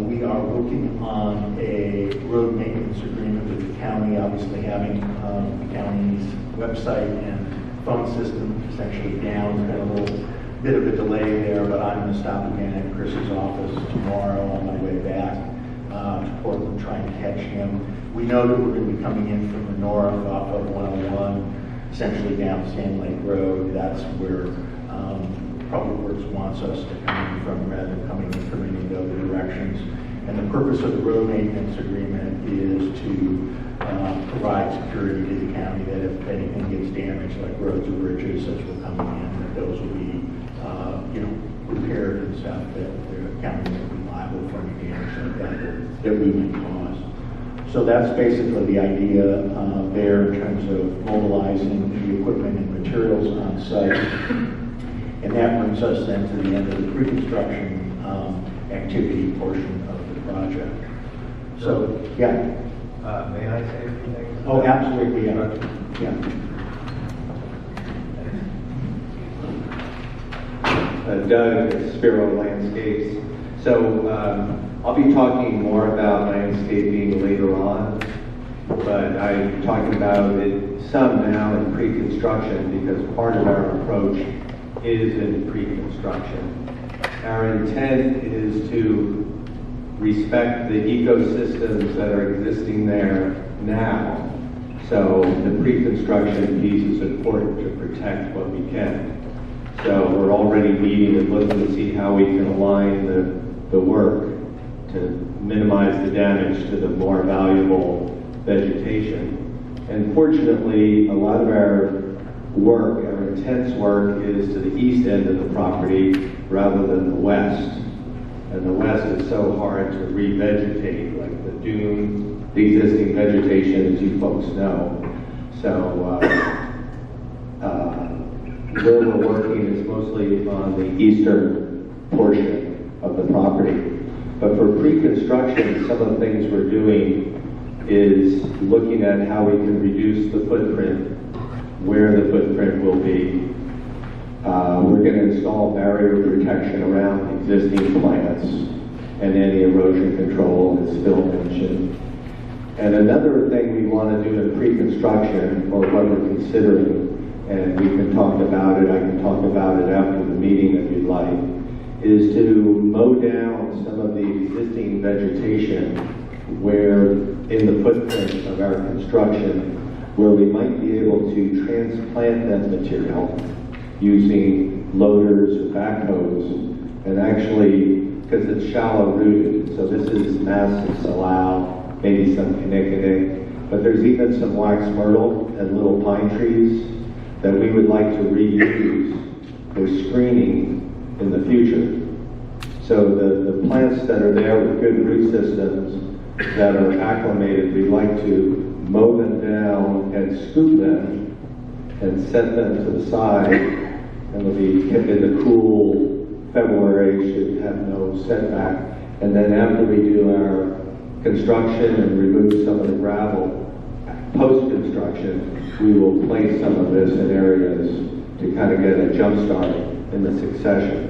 [SPEAKER 2] we are working on a road maintenance agreement with the county, obviously having the county's website and phone system essentially down. There's been a little bit of a delay there, but I'm going to stop again at Chris's office tomorrow on my way back to Portland, trying to catch him. We know that we're going to be coming in from the north off of 101, essentially down Sand Lake Road. That's where Public Works wants us to come in from, rather than coming in from any of the other directions. And the purpose of the road maintenance agreement is to provide security to the county that if anything gets damaged, like roads or bridges, as we're coming in, that those will be repaired and stuff, that the county will be liable for any damage like that we may cause. So that's basically the idea there in terms of mobilizing the equipment and materials on site. And that brings us then to the end of the pre-construction activity portion of the project. So, yeah.
[SPEAKER 18] May I say anything?
[SPEAKER 2] Oh, absolutely, yeah.
[SPEAKER 18] Doug at Spiro Landscapes. So I'll be talking more about landscaping later on, but I'm talking about it some now in pre-construction because part of our approach is in pre-construction. Our intent is to respect the ecosystems that are existing there now. So the pre-construction piece is important to protect what we can. So we're already meeting and looking to see how we can align the work to minimize the damage to the more valuable vegetation. And fortunately, a lot of our work, our intense work, is to the east end of the property rather than the west. And the west is so hard to revegetate, like the dune, the existing vegetation, as you folks know. So where we're working is mostly on the eastern portion of the property. But for pre-construction, some of the things we're doing is looking at how we can reduce the footprint, where the footprint will be. We're going to install barrier protection around existing plants and any erosion control, as Phil mentioned. And another thing we want to do in pre-construction, or what we're considering, and we can talk about it, I can talk about it after the meeting if you'd like, is to mow down some of the existing vegetation where in the footprint of our construction, where we might be able to transplant that material using loaders or backhoes, and actually, because it's shallow rooted, so this is massive salal, maybe some kinnikinnick, but there's even some wax myrtle and little pine trees that we would like to reuse for screening in the future. So the plants that are there with good root systems that are acclimated, we'd like to mow them down and scoop them and set them to the side, and they'll be kept in the cool February, should have no setback. And then after we do our construction and remove some of the gravel, post-construction, we will place some of this in areas to kind of get a jump start in the succession.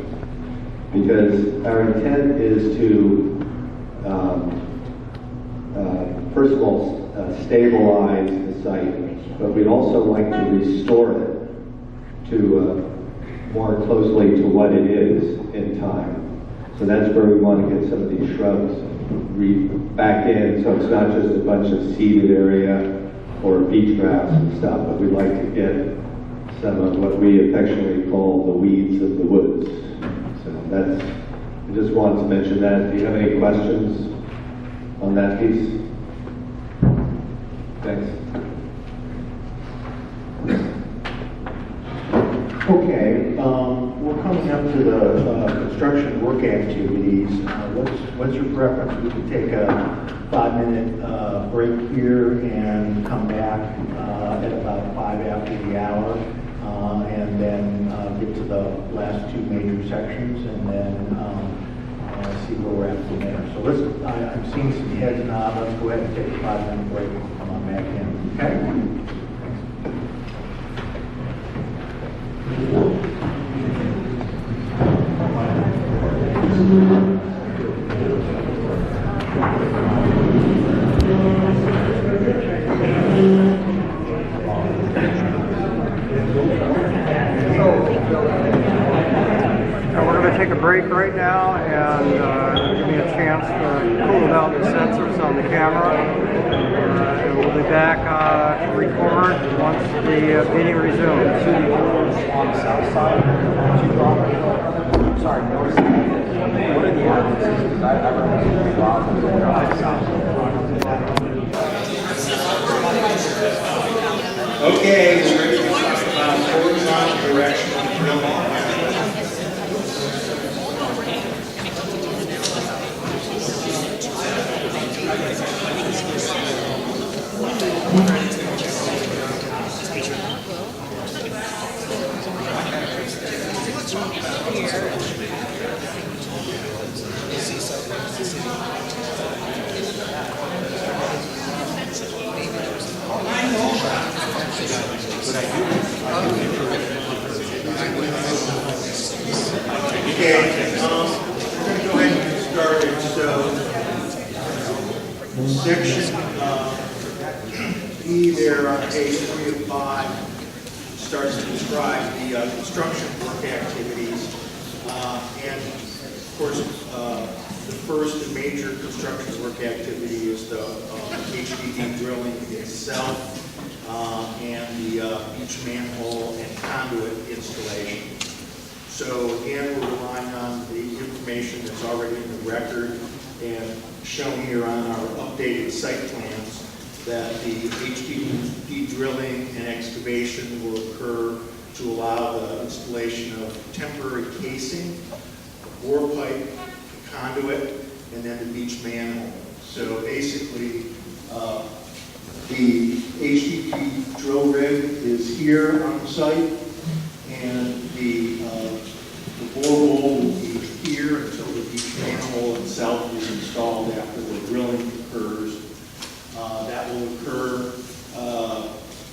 [SPEAKER 18] Because our intent is to, first of all, stabilize the site, but we'd also like to restore it to more closely to what it is in time. So that's where we want to get some of these shrubs back in, so it's not just a bunch of seeded area or beach grass and stuff, but we'd like to get some of what we affectionately call the weeds of the woods. So that's, I just wanted to mention that. Do you have any questions? on that piece? Thanks.
[SPEAKER 2] Okay, we're coming up to the construction work activities. What's your preference? We could take a 5-minute break here and come back at about 5 after the hour, and then get to the last two major sections, and then see where we're at from there. So I'm seeing some heads nod. Let's go ahead and take a 5-minute break and come on back in. Okay?
[SPEAKER 1] We're going to take a break right now and give me a chance to cool down the sensors on the camera. And we'll be back to record once the meeting resumes. On the south side, sorry, notice what are the ordinances? Because I remember the laws on the south side.
[SPEAKER 2] Okay, we're ready to talk about horizontal directional drilling. Okay, we're going to go ahead and get started. So, section E there on page 3 of 5 starts to describe the construction work activities. And of course, the first and major construction work activity is the HDD drilling itself and the beach manhole and conduit installation. So again, we're relying on the information that's already in the record and shown here on our updated site plans that the HDD drilling and excavation will occur to allow the installation of temporary casing, bore pipe, conduit, and then the beach manhole. So basically, the HDD drill rig is here on the site, and the borehole will be here until the beach manhole itself is installed after the drilling occurs. That will occur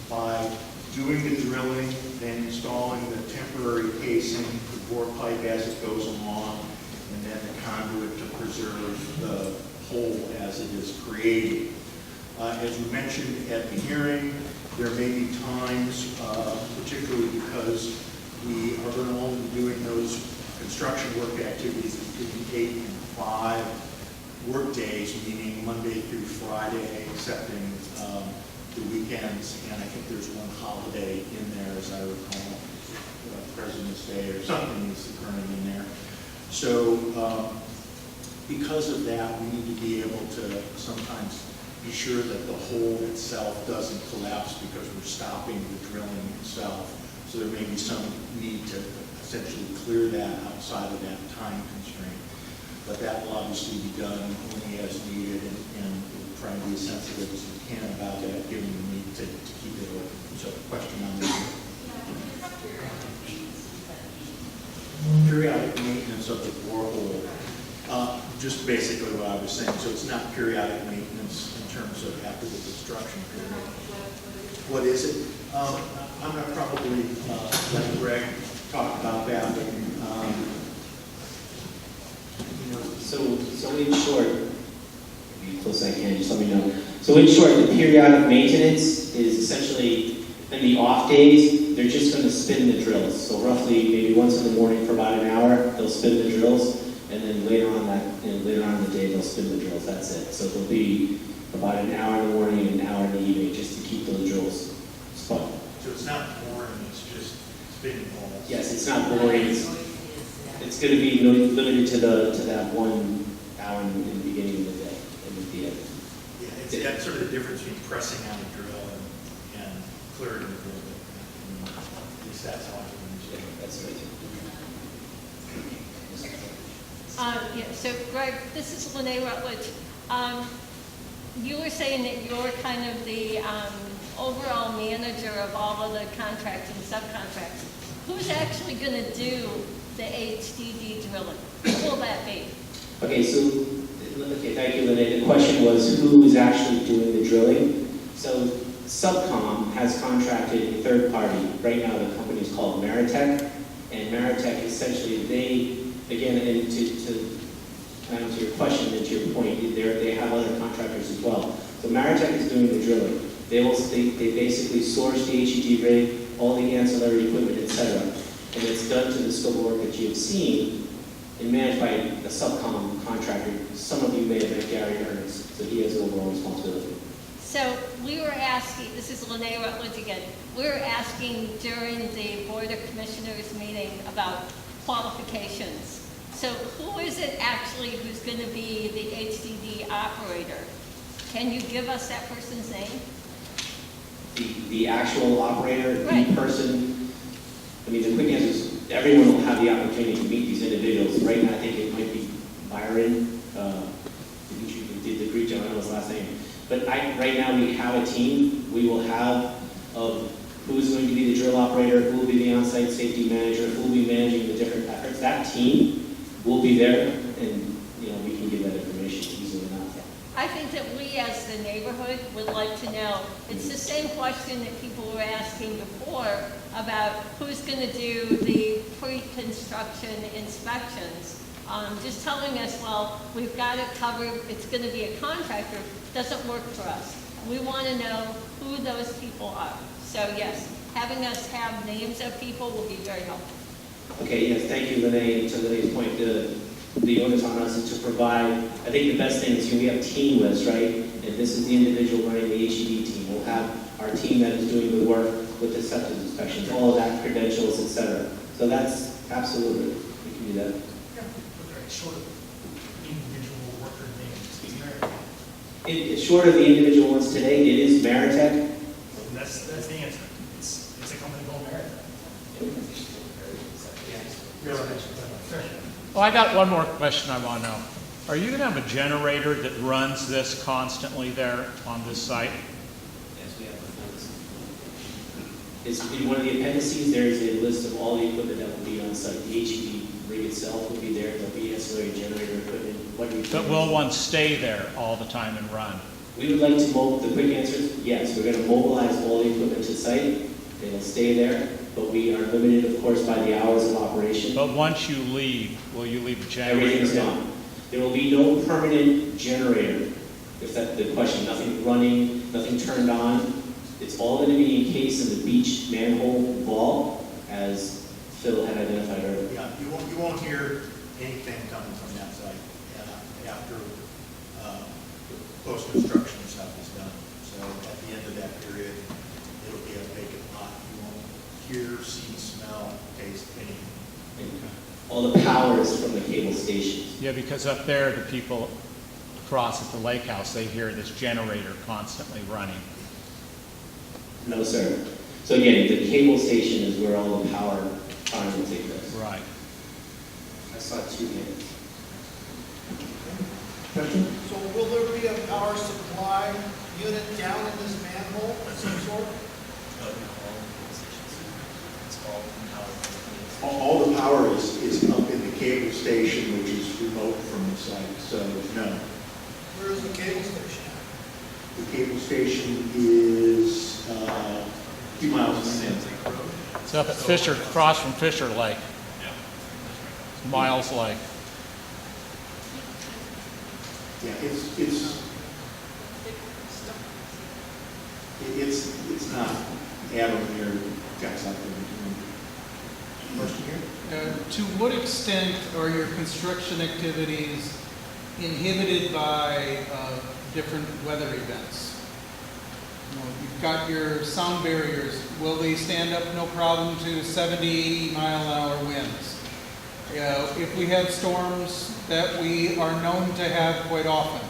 [SPEAKER 2] by doing the drilling, then installing the temporary casing, the bore pipe as it goes along, and then the conduit to preserve the hole as it is created. As we mentioned at the hearing, there may be times, particularly because we are going to only be doing those construction work activities between 8 and 5 work days, meaning Monday through Friday, excepting the weekends, and I think there's one holiday in there, as I recall, President's Day or something is occurring in there. So because of that, we need to be able to sometimes be sure that the hole itself doesn't collapse because we're stopping the drilling itself. So there may be some need to essentially clear that outside of that time constraint. But that will obviously be done only as needed, and we'll try and be as sensitive as we can about that, given the need to keep it open. So, question on that. Periodic maintenance of the borehole. Just basically what I was saying. So it's not periodic maintenance in terms of after the construction period. What is it? I'm going to probably let Greg talk about that. But,
[SPEAKER 14] So in short, be close as I can, just let me know. So in short, the periodic maintenance is essentially in the off days, they're just going to spin the drills. So roughly maybe once in the morning for about an hour, they'll spin the drills, and then later on later on in the day they'll spin the drills. That's it. So there'll be about an hour in the morning and an hour in the evening just to keep those drills spun.
[SPEAKER 2] So it's not boring, it's just spinning balls.
[SPEAKER 14] Yes, it's not boring. It's going to be limited to that 1 hour in the beginning of the day and at the end.
[SPEAKER 2] It's sort of the difference between pressing on a drill and clearing the drill bit. At least that's how I can understand it.
[SPEAKER 14] That's right.
[SPEAKER 19] Yeah, so Greg, this is Lene Rutledge. You were saying that you're kind of the overall manager of all of the contracts and subcontracts. Who's actually going to do the HDD drilling? Who will that be?
[SPEAKER 14] Okay, thank you, Lene. The question was who is actually doing the drilling? So Subcom has contracted a third party. Right now the company is called Maritech, and Maritech essentially, again, and to answer your question and to your point, they have other contractors as well. So Maritech is doing the drilling. They basically source the HED rig, all the ancillary equipment, etc. And it's done to the scope of work that you have seen and managed by a Subcom contractor. Some of you may have met Gary Ernst, so he has overall responsibility.
[SPEAKER 19] So we were asking, this is Lene Rutledge again, we were asking during the Board of Commissioners meeting about qualifications. So who is it actually who's going to be the HDD operator? Can you give us that person's name?
[SPEAKER 14] The actual operator,
[SPEAKER 19] Right.
[SPEAKER 14] the person, I mean, the quick answer is everyone will have the opportunity to meet these individuals. Right now, I think it might be Byron, Dimitri, who did the Greek, I don't know his last name. But right now, we have a team. We will have of who's going to be the drill operator, who will be the on-site safety manager, who will be managing the different efforts. That team will be there, and we can give that information easily enough.
[SPEAKER 19] I think that we as the neighborhood would like to know, it's the same question that people were asking before about who's going to do the pre-construction inspections. Just telling us, well, we've got it covered, it's going to be a contractor, doesn't work for us. We want to know who those people are. So yes, having us have names of people will be very helpful.
[SPEAKER 14] Okay, yes, thank you, Lene. To Lene's point, the onus on us is to provide, I think the best thing is we have team lists, right? And this is the individual running the HED team. We'll have our team that is doing the work with the septic inspections, all of that, credentials, etc. So that's absolutely, we can do that.
[SPEAKER 4] Short of individual worker names, is there?
[SPEAKER 14] Short of the individual ones today, it is Maritech.
[SPEAKER 4] That's the answer. It's a company called Maritech.
[SPEAKER 9] Well, I got one more question I want to know. Are you going to have a generator that runs this constantly there on this site?
[SPEAKER 14] Yes, we have the full list. In one of the appendices, there is a list of all the equipment that will be on site. The HED rig itself will be there. There'll be ancillary generator equipment.
[SPEAKER 9] But will one stay there all the time and run?
[SPEAKER 14] We would like to the quick answer is yes. We're going to mobilize all the equipment to site. They will stay there, but we are limited, of course, by the hours of operation.
[SPEAKER 9] But once you leave, will you leave a generator?
[SPEAKER 14] Everything's gone. There will be no permanent generator, if that's the question. Nothing running, nothing turned on. It's all going to be encased in the beach manhole vault, as Phil had identified earlier.
[SPEAKER 2] Yeah, you won't hear anything coming from that site after post-construction stuff is done. So at the end of that period, it'll be a vacant lot. You won't hear, see, smell, taste anything.
[SPEAKER 14] All the power is from the cable stations.
[SPEAKER 9] Yeah, because up there, the people across at the lake house, they hear this generator constantly running.
[SPEAKER 14] No, sir. So again, the cable station is where all the power will take place.
[SPEAKER 9] Right.
[SPEAKER 14] I saw 2 hands.
[SPEAKER 2] Question?
[SPEAKER 20] So will there be a power supply unit down in this manhole of some sort?
[SPEAKER 2] All the power is up in the cable station, which is remote from the site, so no.
[SPEAKER 20] Where is the cable station?
[SPEAKER 2] The cable station is a few miles in.
[SPEAKER 9] It's up at Fisher, across from Fisher Lake. Miles Lake.
[SPEAKER 2] Yeah, it's not Adam near Jackson. Question here?
[SPEAKER 21] To what extent are your construction activities inhibited by different weather events? You've got your sound barriers. Will they stand up no problem to 70, 80 mile-an-hour winds? If we have storms that we are known to have quite often,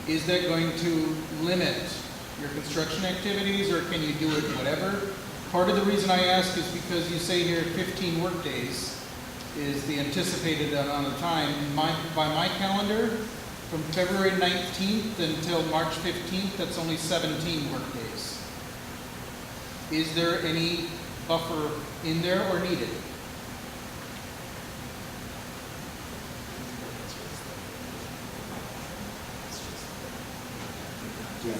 [SPEAKER 21] is that going to limit your construction activities, or can you do it whatever? Part of the reason I ask is because you say here 15 work days is the anticipated amount of time. By my calendar, from February 19th until March 15th, that's only 17 work days. Is there any buffer in there or needed?
[SPEAKER 2] Yeah.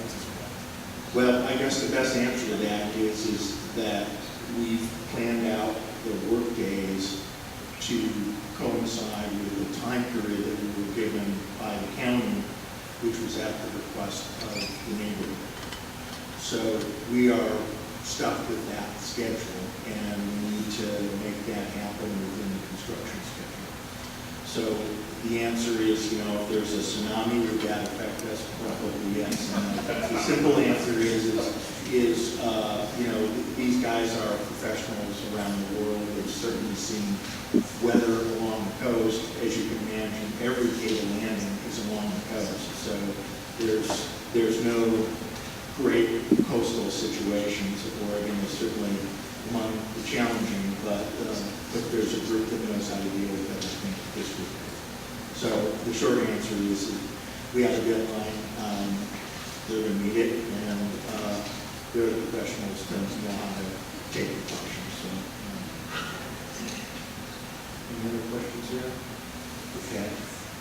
[SPEAKER 2] Well, I guess the best answer to that is that we've planned out the work days to coincide with the time period that we were given by the county, which was at the request of the neighborhood. So we are stuck with that schedule, and we need to make that happen within the construction schedule. So the answer is, if there's a tsunami, would that affect us? Probably yes. And the simple answer is these guys are professionals around the world. They've certainly seen weather along the coast. As you can imagine, every cable landing is along the coast. So there's no great coastal situations. Oregon is certainly among the challenging, but there's a group that knows how to deal with that, I think, this group. So the short answer is we have a deadline, they're going to meet it, and they're the professionals that know how to take precautions. So, any other questions here? Okay.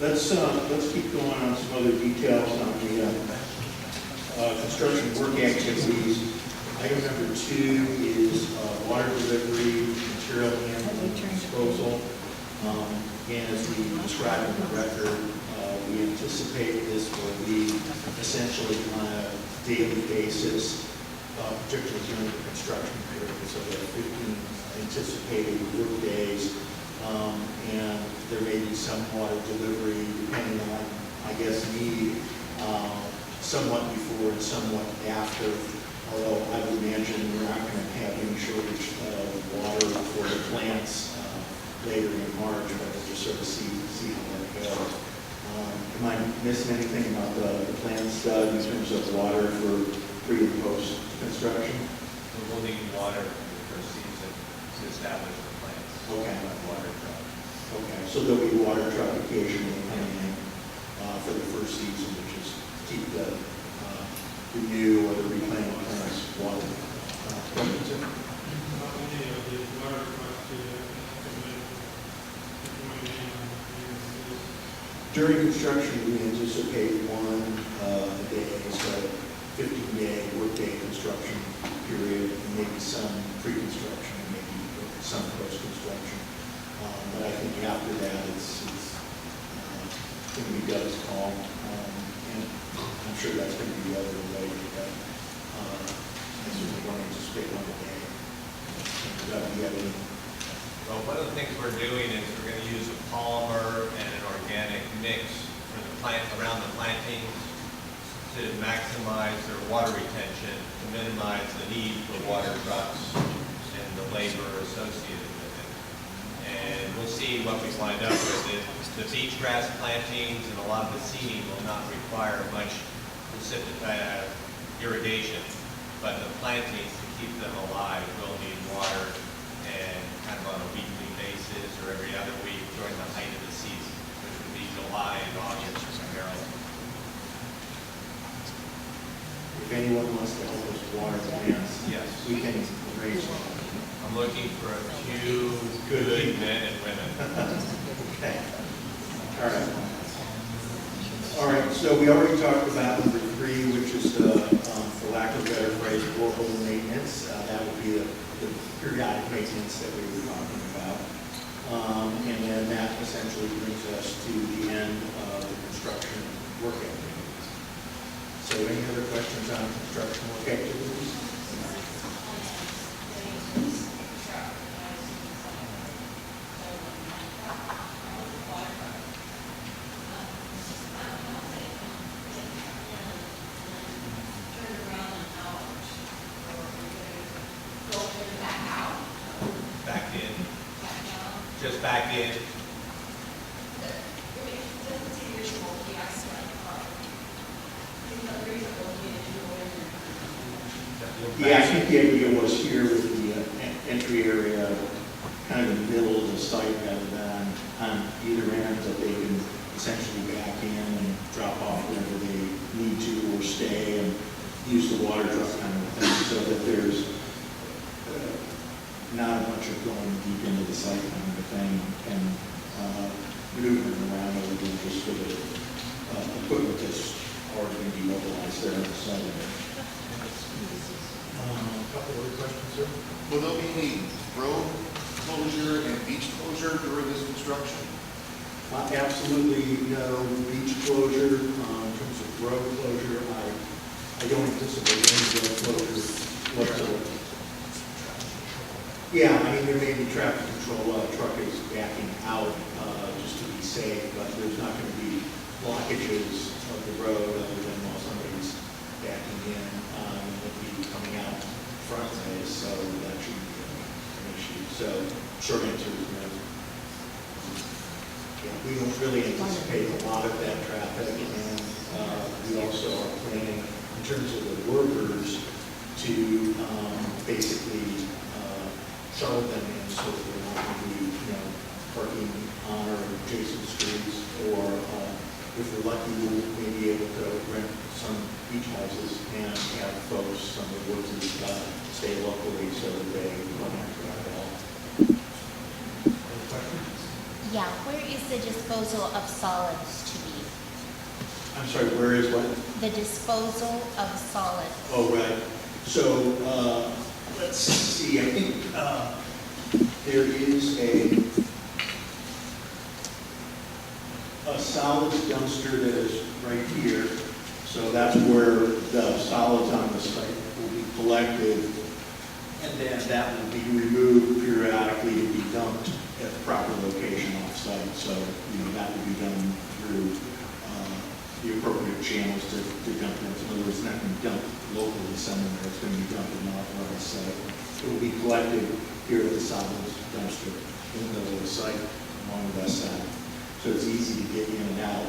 [SPEAKER 2] Let's keep going on some other details on the construction work activities. Item number 2 is water delivery, material handling, and disposal. And as we described in the record, we anticipate this will be essentially on a daily basis, particularly during the construction period. So there are 15 anticipated work days, and there may be some water delivery depending on, I guess, need, somewhat before and somewhat after. Although I would imagine we're not going to have any shortage of water for the plants later in March, but we'll just sort of see how that goes. Am I missing anything about the plants in terms of water for pre and post construction?
[SPEAKER 5] We'll need water for the first season to establish the plants.
[SPEAKER 2] Okay.
[SPEAKER 5] Water truck.
[SPEAKER 2] Okay, so there'll be water truck occasionally coming in for the first season, which is keep the renew or the replant plants water. Questions, sir? During construction, we anticipate one day, so 15-day workday construction period, and maybe some pre-construction, and maybe some post-construction. But I think after that, it's going to be Doug's call, and I'm sure that's going to be weather related, but I certainly don't anticipate one day. Doug, do you have any?
[SPEAKER 5] Well, one of the things we're doing is we're going to use a polymer and an organic mix for the plant around the plantings to maximize their water retention, to minimize the need for water trucks and the labor associated with it. And we'll see what we wind up with. The beach grass plantings and a lot of the seeding will not require much irrigation, but the plantings, to keep them alive, will need water, and kind of on a weekly basis or every other week during the height of the season, which would be July and August primarily.
[SPEAKER 2] If anyone wants to help us water plants,
[SPEAKER 5] Yes.
[SPEAKER 2] we can arrange that.
[SPEAKER 5] I'm looking for a few good men and women.
[SPEAKER 2] Okay. All right. All right, so we already talked about number 3, which is the, for lack of a better phrase, borehole maintenance. That would be the periodic maintenance that we were talking about. And then that essentially brings us to the end of the construction work activities. So any other questions on construction work activities?
[SPEAKER 5] Back in. Just back in.
[SPEAKER 2] Yeah, I think the idea was here with the entry area, kind of in the middle of the site rather than on either end, that they can essentially back in and drop off wherever they need to or stay and use the water truck kind of thing, so that there's not a bunch of going deep into the site kind of thing and maneuvering around over there just for the equipment that's already going to be mobilized there on the site. A couple other questions, sir?
[SPEAKER 3] Will there be any road closure and beach closure during this construction?
[SPEAKER 2] Absolutely no beach closure. In terms of road closure, I don't anticipate any road closure whatsoever. Yeah, I mean, there may be traffic control, truck is backing out just to be safe, but there's not going to be blockages of the road other than while somebody's backing in. It'll be coming out front ways, so that shouldn't be an issue. So, short answer is no. Yeah, we don't really anticipate a lot of that traffic, and we also are planning, in terms of the workers, to basically shuttle them in so that they're not going to be, parking on or adjacent streets, or if we're lucky, we may be able to rent some beach houses and have folks, some of the workers, stay locally so that they don't have to drive at all. Any questions?
[SPEAKER 17] Yeah, where is the disposal of solids to be?
[SPEAKER 2] I'm sorry, where is what?
[SPEAKER 17] The disposal of solids.
[SPEAKER 2] Oh, right. So, let's see, I think there is a solids dumpster that is right here. So that's where the solids on the site will be collected, and then that will be removed periodically to be dumped at the proper location off-site. So, that will be done through the appropriate channels to dump it. In other words, it's not going to be dumped locally somewhere. It's going to be dumped in an authorized site. It will be collected here at the solids dumpster in the middle of the site along the west side. So it's easy to get in and out,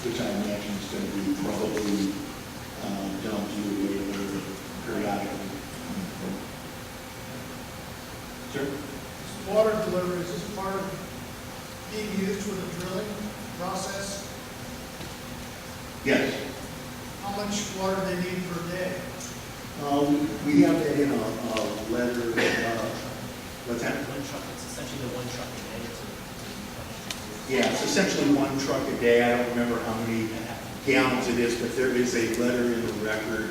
[SPEAKER 2] which I imagine is going to be probably dumped either periodically. Sir?
[SPEAKER 20] Water delivery, is this part of being used for the drilling process?
[SPEAKER 2] Yes.
[SPEAKER 20] How much water do they need per day?
[SPEAKER 2] We have that in a letter. What's that?
[SPEAKER 4] One truck, it's essentially the one truck a day.
[SPEAKER 2] Yeah, it's essentially one truck a day. I don't remember how many gallons it is, but there is a letter in the record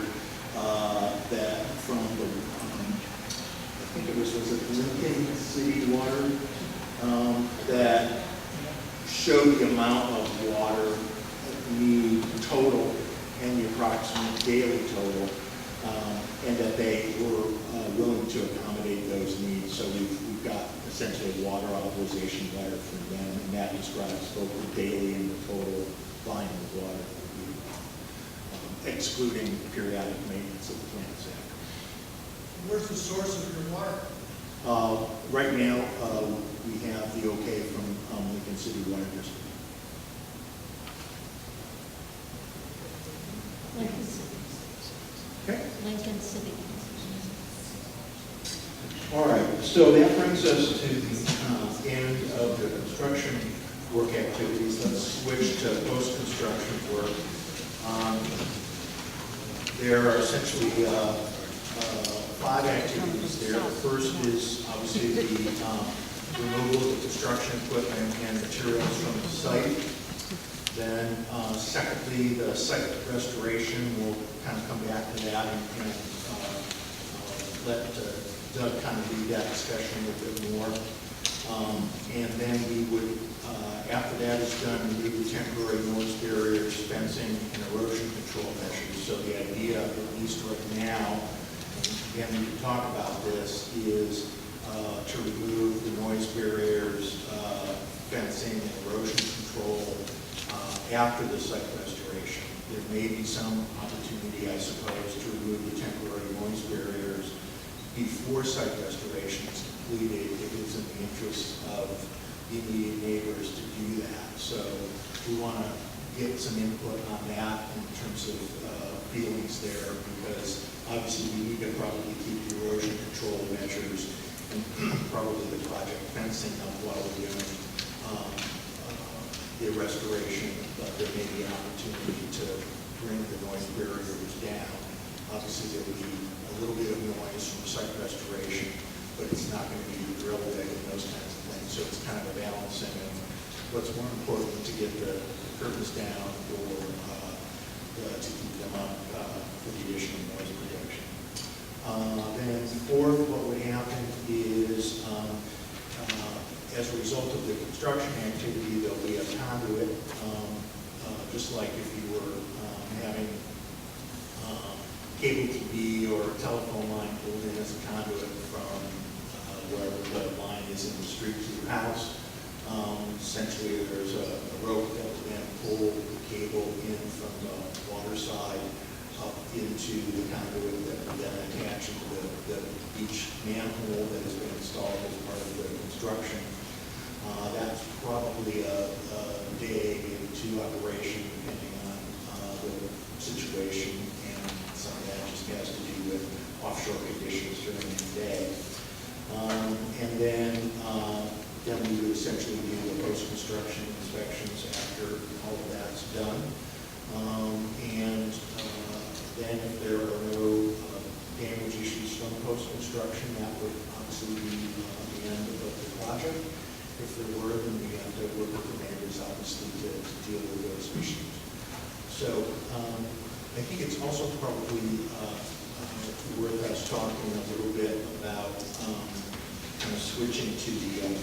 [SPEAKER 2] that from the, I think it was it Lincoln City Water, that showed the amount of water need total and the approximate daily total, and that they were willing to accommodate those needs. So we've got essentially a water authorization letter from them, and that describes both the daily and the total volume of water, excluding periodic maintenance of the plants.
[SPEAKER 20] Where's the source of your water?
[SPEAKER 2] Right now, we have the okay from Lincoln City Water District.
[SPEAKER 19] Lincoln City.
[SPEAKER 2] Okay.
[SPEAKER 19] Lincoln City.
[SPEAKER 2] All right, so that brings us to the end of the construction work activities. Let's switch to post-construction work. There are essentially 5 activities there. The first is obviously the removal of the construction equipment and materials from the site. Then secondly, the site restoration. We'll kind of come back to that and let Doug kind of lead that discussion a little bit more. And then we would, after that is done, we do temporary noise barriers, fencing, and erosion control measures. So the idea, at least right now, and again, we can talk about this, is to remove the noise barriers, fencing, and erosion control after the site restoration. There may be some opportunity, I suppose, to remove the temporary noise barriers before site restoration is completed, if it's in the interest of the immediate neighbors to do that. So we want to get some input on that in terms of feelings there, because obviously we need to probably keep the erosion control measures and probably the project fencing up while we're doing the restoration, but there may be an opportunity to bring the noise barriers down. Obviously, there will be a little bit of noise from site restoration, but it's not going to be drill big and those kinds of things. So it's kind of a balancing of what's more important to get the curtains down or to keep them up for the additional noise protection. Then fourth, what would happen is as a result of the construction activity, there'll be a conduit, just like if you were having cable TV or telephone line pulled in as a conduit from wherever the line is in the street to your house. Essentially, there's a rope that will then pull the cable in from the water side up into the conduit that will then attach into the beach manhole that has been installed as part of the construction. That's probably a day, maybe two operation, depending on the situation, and some of that just has to do with offshore conditions during the day. And then we would essentially do the post-construction inspections after all of that's done. And then if there are no damage issues from post-construction, that would obviously be the end of the project. If there were, then we have to work with the neighbors, obviously, to deal with those issues. So I think it's also probably worth us talking a little bit about kind of switching to the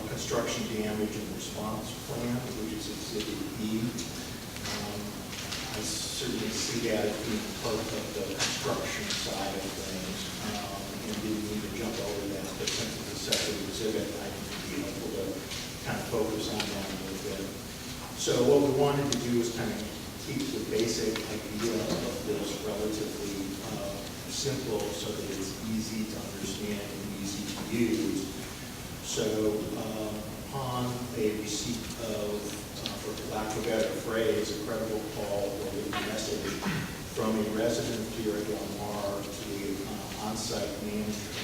[SPEAKER 2] construction damage and response plan, which is Exhibit E. I certainly see that as being part of the construction side of things, and didn't need to jump over that, but since it's a separate exhibit, I think it'd be helpful to kind of focus on that a little bit. So what we wanted to do is kind of keep the basic idea of this relatively simple so that it's easy to understand and easy to use. So upon a receipt of, for lack of a better phrase, a credible call or a message from a resident here at Del Mar to the on-site manager,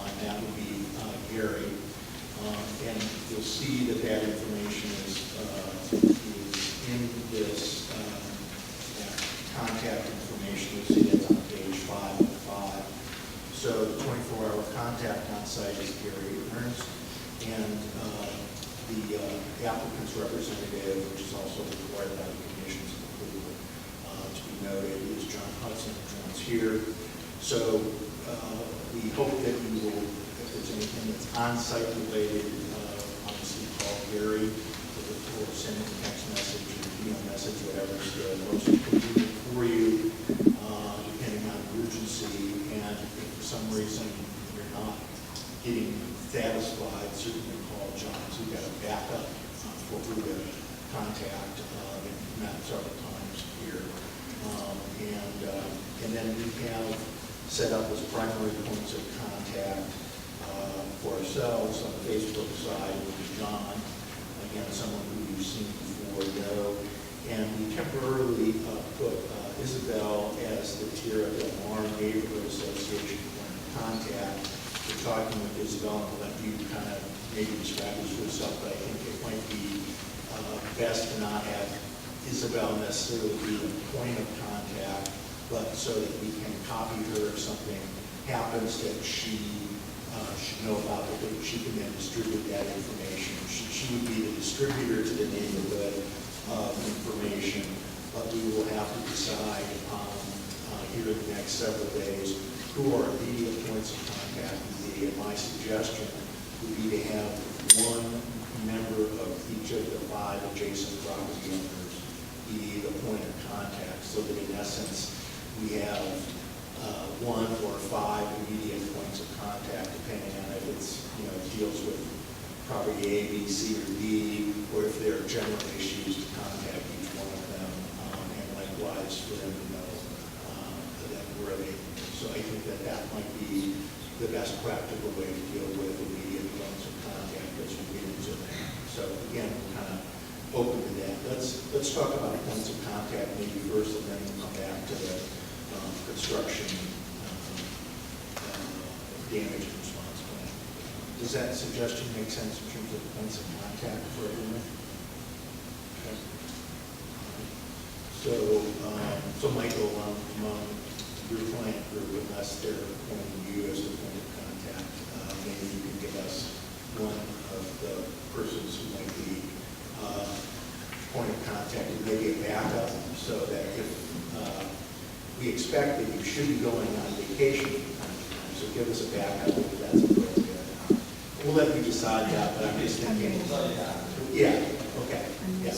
[SPEAKER 2] and that would be Gary. And you'll see that that information is in this contact information. You'll see that's on page 5 of 5. So the 24-hour contact on site is Gary Ernst, and the applicant's representative, which is also required by the conditions of approval, to be noted, is John Hudson. John's here. So we hope that you will, if there's anything that's on-site related, obviously call Gary or send him a text message or email message, whatever is the most convenient for you, depending on urgency. And if for some reason you're not getting satisfied, certainly call John. So we've got a backup for who to contact. We've met several times here. And then we have set up as primary points of contact for ourselves on the Facebook side with John, again, someone who you've seen before, and we temporarily put Isabel as the Tierra Del Mar Neighborhood Association point of contact. We're talking with Isabel, and I'll let you kind of maybe describe this for yourself, but I think it might be best to not have Isabel necessarily be the point of contact, but so that we can copy her if something happens that she should know about, that she can then distribute that information. She would be the distributor to the neighborhood of information, but we will have to decide here in the next several days who our immediate points of contact would be. And my suggestion would be to have one member of each of the 5 adjacent property owners be the point of contact, so that in essence we have 1 or 5 immediate points of contact, depending on if it's, deals with property A, B, C, or D, or if there are general issues to contact each one of them, and likewise for them to know that we're available. So I think that might be the best practical way to deal with immediate points of contact as we get into that. So again, we're kind of open to that. Let's let's talk about points of contact maybe first, and then we'll come back to the construction damage and response plan. Does that suggestion make sense in terms of points of contact for everyone? Okay. So Michael, among your client group, unless they're appointing you as the point of contact, maybe you can give us one of the persons who might be point of contact, and maybe a backup, so that if we expect that you should be going on vacation from time to time, so give us a backup if that's appropriate. We'll let you decide that, but I'm just thinking. Yeah, okay. Yeah.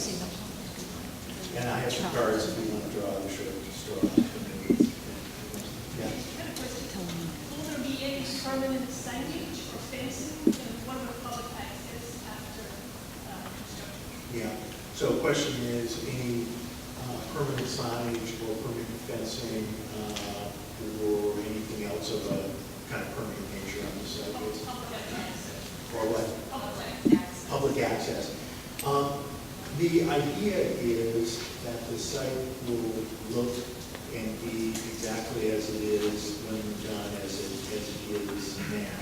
[SPEAKER 2] And I have some cards if you want to draw, I'm sure just draw. Yeah.
[SPEAKER 10] Will there be any permanent signage or fencing, and what about public access after construction?
[SPEAKER 2] Yeah. So the question is, any permanent signage or permanent fencing or anything else of a kind of permanent nature on the site? Or what? Public access. The idea is that the site will look and be exactly as it is when done as it is now.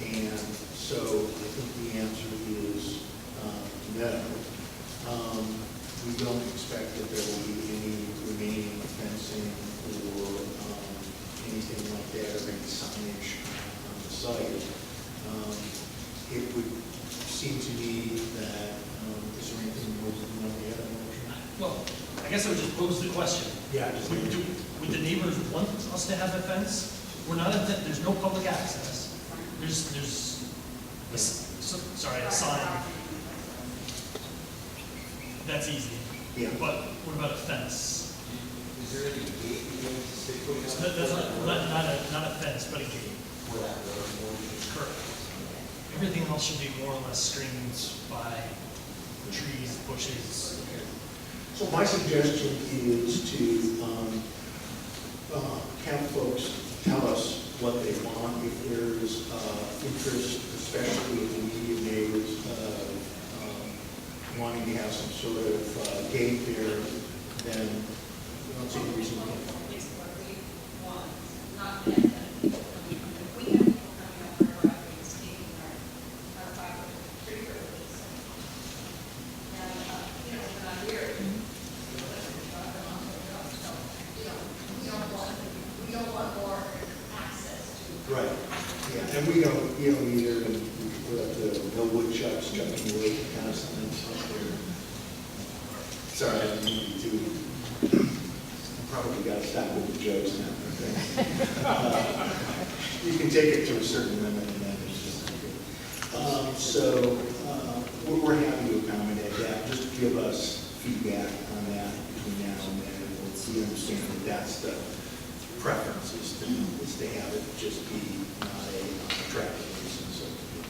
[SPEAKER 2] And so I think the answer is no. We don't expect that there will be any remaining fencing or anything like that, or any signage on the site. It would seem to me that, is there anything more than one the other motion?
[SPEAKER 4] Well, I guess I would just pose the question.
[SPEAKER 2] Yeah.
[SPEAKER 4] Would the neighbors want us to have a fence? We're not, there's no public access. There's a sign. That's easy.
[SPEAKER 2] Yeah.
[SPEAKER 4] But what about a fence?
[SPEAKER 6] Is there any gate you want to stick with?
[SPEAKER 4] That's not a fence, but a gate. Correct. Everything else should be more or less screened by trees, bushes.
[SPEAKER 2] So my suggestion is to have folks tell us what they want. If there's interest, especially with the immediate neighbors, wanting to have some sort of gate there, then we don't see any reason why. Right, yeah, and we don't either, and we're at the no woodchucks chucking wood constantly. Sorry, I didn't mean to. Probably got to stop with the jokes now. Okay? You can take it to a certain limit, and then it's just not good. So we're happy to accommodate that. Just give us feedback on that between now and then, and we understand that that's the preference is to have it just be not a attractive reason, so to speak.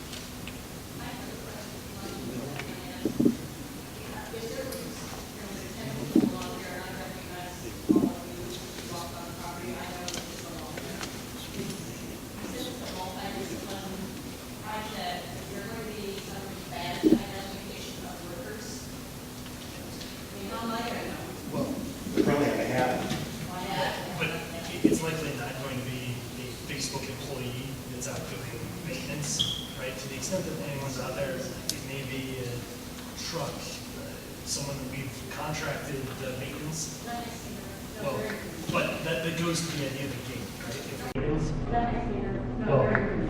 [SPEAKER 2] Well, we probably have a habit.
[SPEAKER 4] But it's likely not going to be a Facebook employee that's out doing maintenance, right? To the extent that anyone's out there, it may be a truck, someone that we've contracted the maintenance. Well, but that goes to the idea of the gate, right?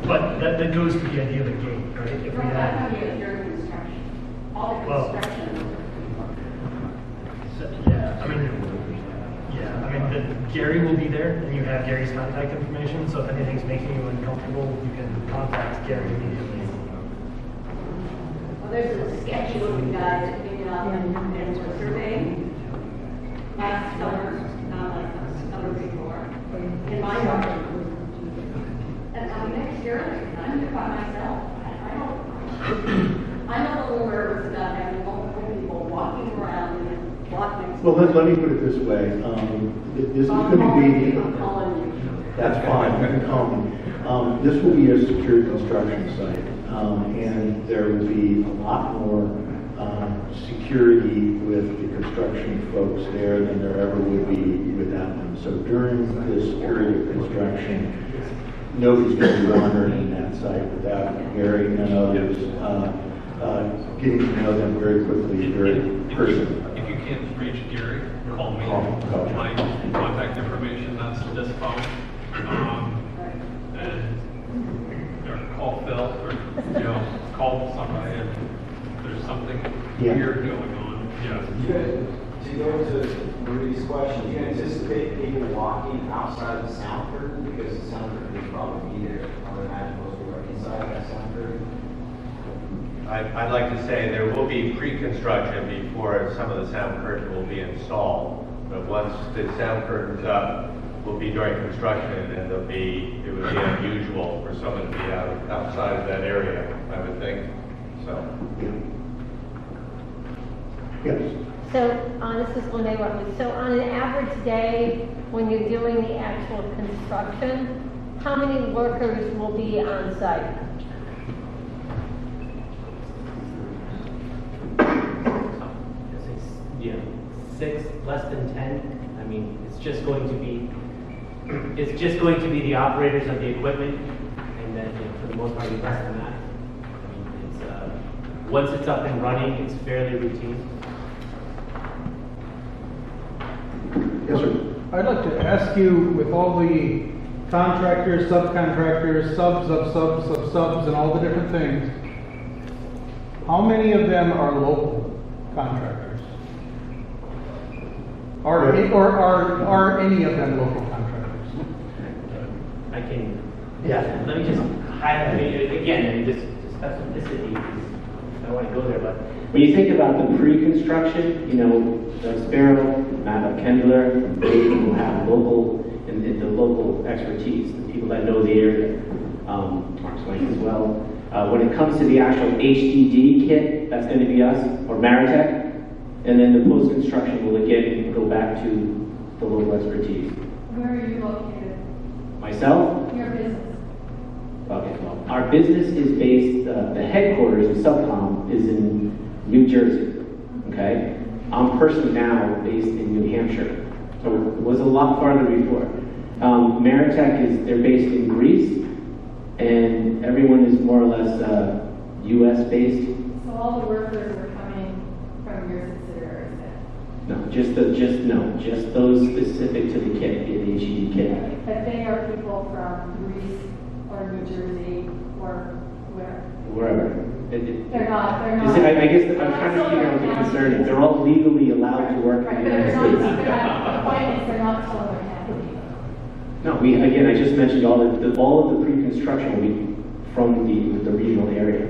[SPEAKER 4] But that goes to the idea of the gate, right? If we had. Well, Gary will be there, and you have Gary's contact information, so if anything's making you uncomfortable, you can contact Gary immediately.
[SPEAKER 22] Well, there's a sketchy looking guy that came out and was surveying last summer, not like summer before, in my yard. And I'm next year, I'm here by myself. I'm a little nervous about having multiple people walking around and blocking.
[SPEAKER 2] Well, let me put it this way. This is going to be, that's fine, you can call me. This will be a secure construction site, and there will be a lot more security with the construction folks there than there ever would be without them. So during this period of construction, nobody's going to be wandering in that site without Gary and others getting to know them very quickly, very personally.
[SPEAKER 7] If you can't reach Gary, call me.
[SPEAKER 2] Call me.
[SPEAKER 7] My contact information, that's this phone. Or call Phil, or, call somebody if there's something weird going on. Yeah.
[SPEAKER 8] To go to Marie's question, do you anticipate people walking outside of the sound curtain? Because the sound curtain will probably be there. I would imagine most people are inside that sound curtain.
[SPEAKER 5] I'd like to say there will be pre-construction before some of the sound curtain will be installed. But once the sound curtain's up, will be during construction, and it would be unusual for someone to be outside of that area, I would think. So.
[SPEAKER 2] Yes.
[SPEAKER 17] So, this is Lene Rutledge. So on an average day, when you're doing the actual construction, how many workers will be on site?
[SPEAKER 14] Yeah, 6, less than 10. I mean, it's just going to be the operators of the equipment, and then for the most part, less than that. I mean, it's once it's up and running, it's fairly routine.
[SPEAKER 2] Yes, sir.
[SPEAKER 21] I'd like to ask you, with all the contractors, subcontractors, subs, and all the different things, how many of them are local contractors? Are any of them local contractors?
[SPEAKER 14] I can, let me just highlight, again, this specificity, I don't want to go there, but when you think about the pre-construction, Doug Sparrow, Matt Kendler, they will have local, and the local expertise, the people that know the area, Mark Swank as well. When it comes to the actual HDD kit, that's going to be us, or Maritech, and then the post-construction will again go back to the local expertise.
[SPEAKER 10] Where are you located?
[SPEAKER 14] Myself?
[SPEAKER 10] Your business.
[SPEAKER 14] Okay, well, our business is based, the headquarters of Subcom is in New Jersey, okay? I'm personally now based in New Hampshire, so it was a lot farther before. Maritech they're based in Greece, and everyone is more or less US based.
[SPEAKER 10] So all the workers are coming from your subsidiaries then?
[SPEAKER 14] No, just those specific to the kit, the HED kit.
[SPEAKER 10] But they are people from Greece or New Jersey or where?
[SPEAKER 14] Wherever.
[SPEAKER 10] They're not.
[SPEAKER 14] I guess I'm trying to figure out the concern. They're all legally allowed to work in the United States.
[SPEAKER 10] They're not Southern California.
[SPEAKER 14] No, I just mentioned all of the pre-construction will be from the regional area.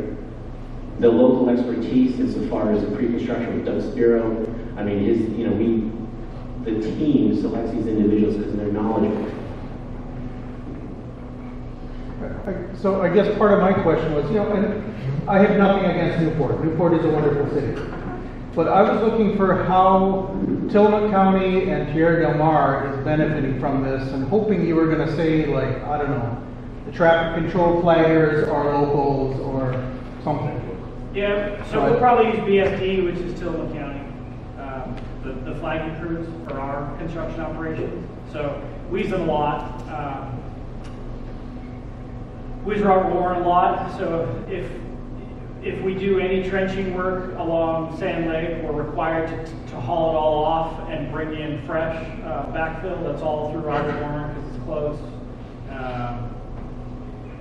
[SPEAKER 14] The local expertise, insofar as the pre-construction with Doug Spiro, I mean, the team selects these individuals because they're knowledgeable.
[SPEAKER 21] So I guess part of my question was, and I have nothing against Newport. Newport is a wonderful city. But I was looking for how Tillamook County and Tierra del Mar is benefiting from this, and hoping you were going to say, like, I don't know, the traffic control flaggers are locals or something.
[SPEAKER 12] Yeah, so we'll probably use BSD, which is Tillamook County. The flagging crews for our construction operations. So we use them a lot. We use Robert Warren a lot. So if we do any trenching work along Sand Lake, we're required to haul it all off and bring in fresh backfill. That's all through Robert Warren because it's close.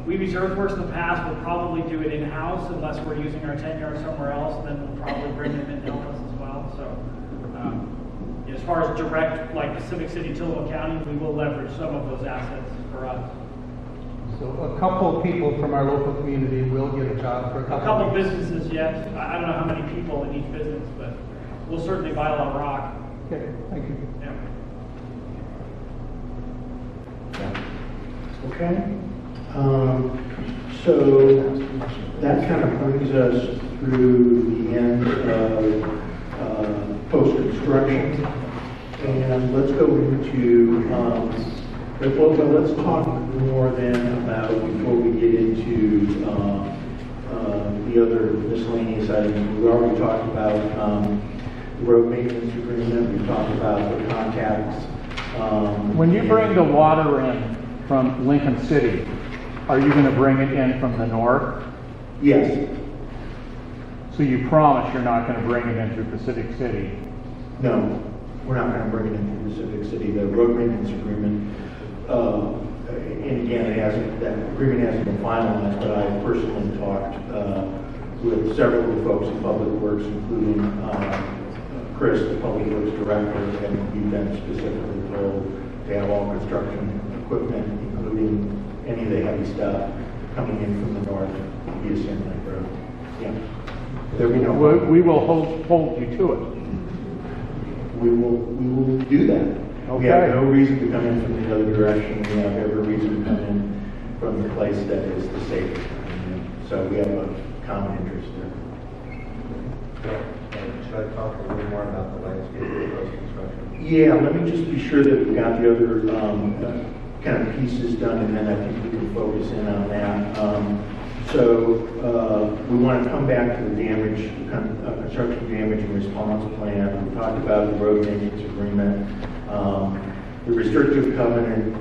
[SPEAKER 12] We've used Earthworks in the past. We'll probably do it in-house unless we're using our 10 yards somewhere else, and then we'll probably bring them in to help us as well. So as far as direct, like Pacific City, Tillamook County, we will leverage some of those assets for us.
[SPEAKER 21] So a couple of people from our local community will get a job for a couple
[SPEAKER 12] of
[SPEAKER 21] weeks.
[SPEAKER 12] businesses, yes. I don't know how many people in each business, but we'll certainly buy a lot of rock.
[SPEAKER 21] Okay, thank you.
[SPEAKER 12] Yeah.
[SPEAKER 2] Okay. So that kind of brings us through the end of post-construction. And let's go into, let's talk more then about, before we get into the the other miscellaneous items, we already talked about the road maintenance agreement, we talked about the contacts.
[SPEAKER 9] When you bring the water in from Lincoln City, are you going to bring it in from the north?
[SPEAKER 2] Yes.
[SPEAKER 9] So you promise you're not going to bring it in through Pacific City?
[SPEAKER 2] No, we're not going to bring it into Pacific City. The road maintenance agreement, and again, that agreement hasn't been finalized, but I personally talked with several of the folks in Public Works, including Chris, the Public Works Director, and we've been specifically told to have all construction equipment, including any of the heavy stuff, coming in from the north via Sand Lake Road. Yeah. There'll be no problem.
[SPEAKER 9] We will hold you to it.
[SPEAKER 2] We will do that.
[SPEAKER 9] Okay.
[SPEAKER 2] We have no reason to come in from the other direction. We have every reason to come in from the place that is the safest. So we have a common interest there.
[SPEAKER 6] Should I talk a little more about the landscape of post-construction?
[SPEAKER 2] Yeah, let me just be sure that we got the other kind of pieces done, and then I think we can focus in on that. So we want to come back to the damage, construction damage and response plan. We talked about the road maintenance agreement. The restrictive covenant,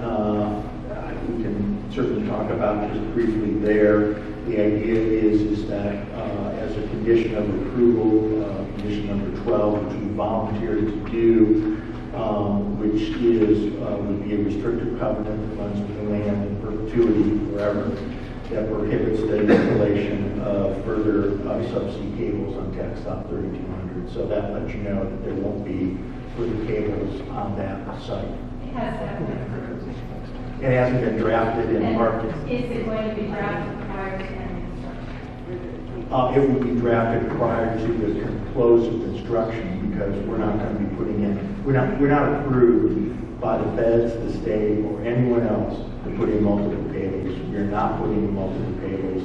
[SPEAKER 2] we can certainly talk about just briefly there. The idea is that as a condition of approval, condition number 12, which we volunteered to do, which is would be a restrictive covenant that runs with the land in perpetuity forever, that prohibits the installation of further subsea cables on TxDOT 3200. So that lets you know that there won't be further cables on that site. It hasn't been drafted and marked.
[SPEAKER 10] Is it going to be drafted prior to any construction?
[SPEAKER 2] It will be drafted prior to the close of construction, because we're not going to be putting in, we're not approved by the feds, the state, or anyone else to put in multiple cables. We're not putting in multiple cables,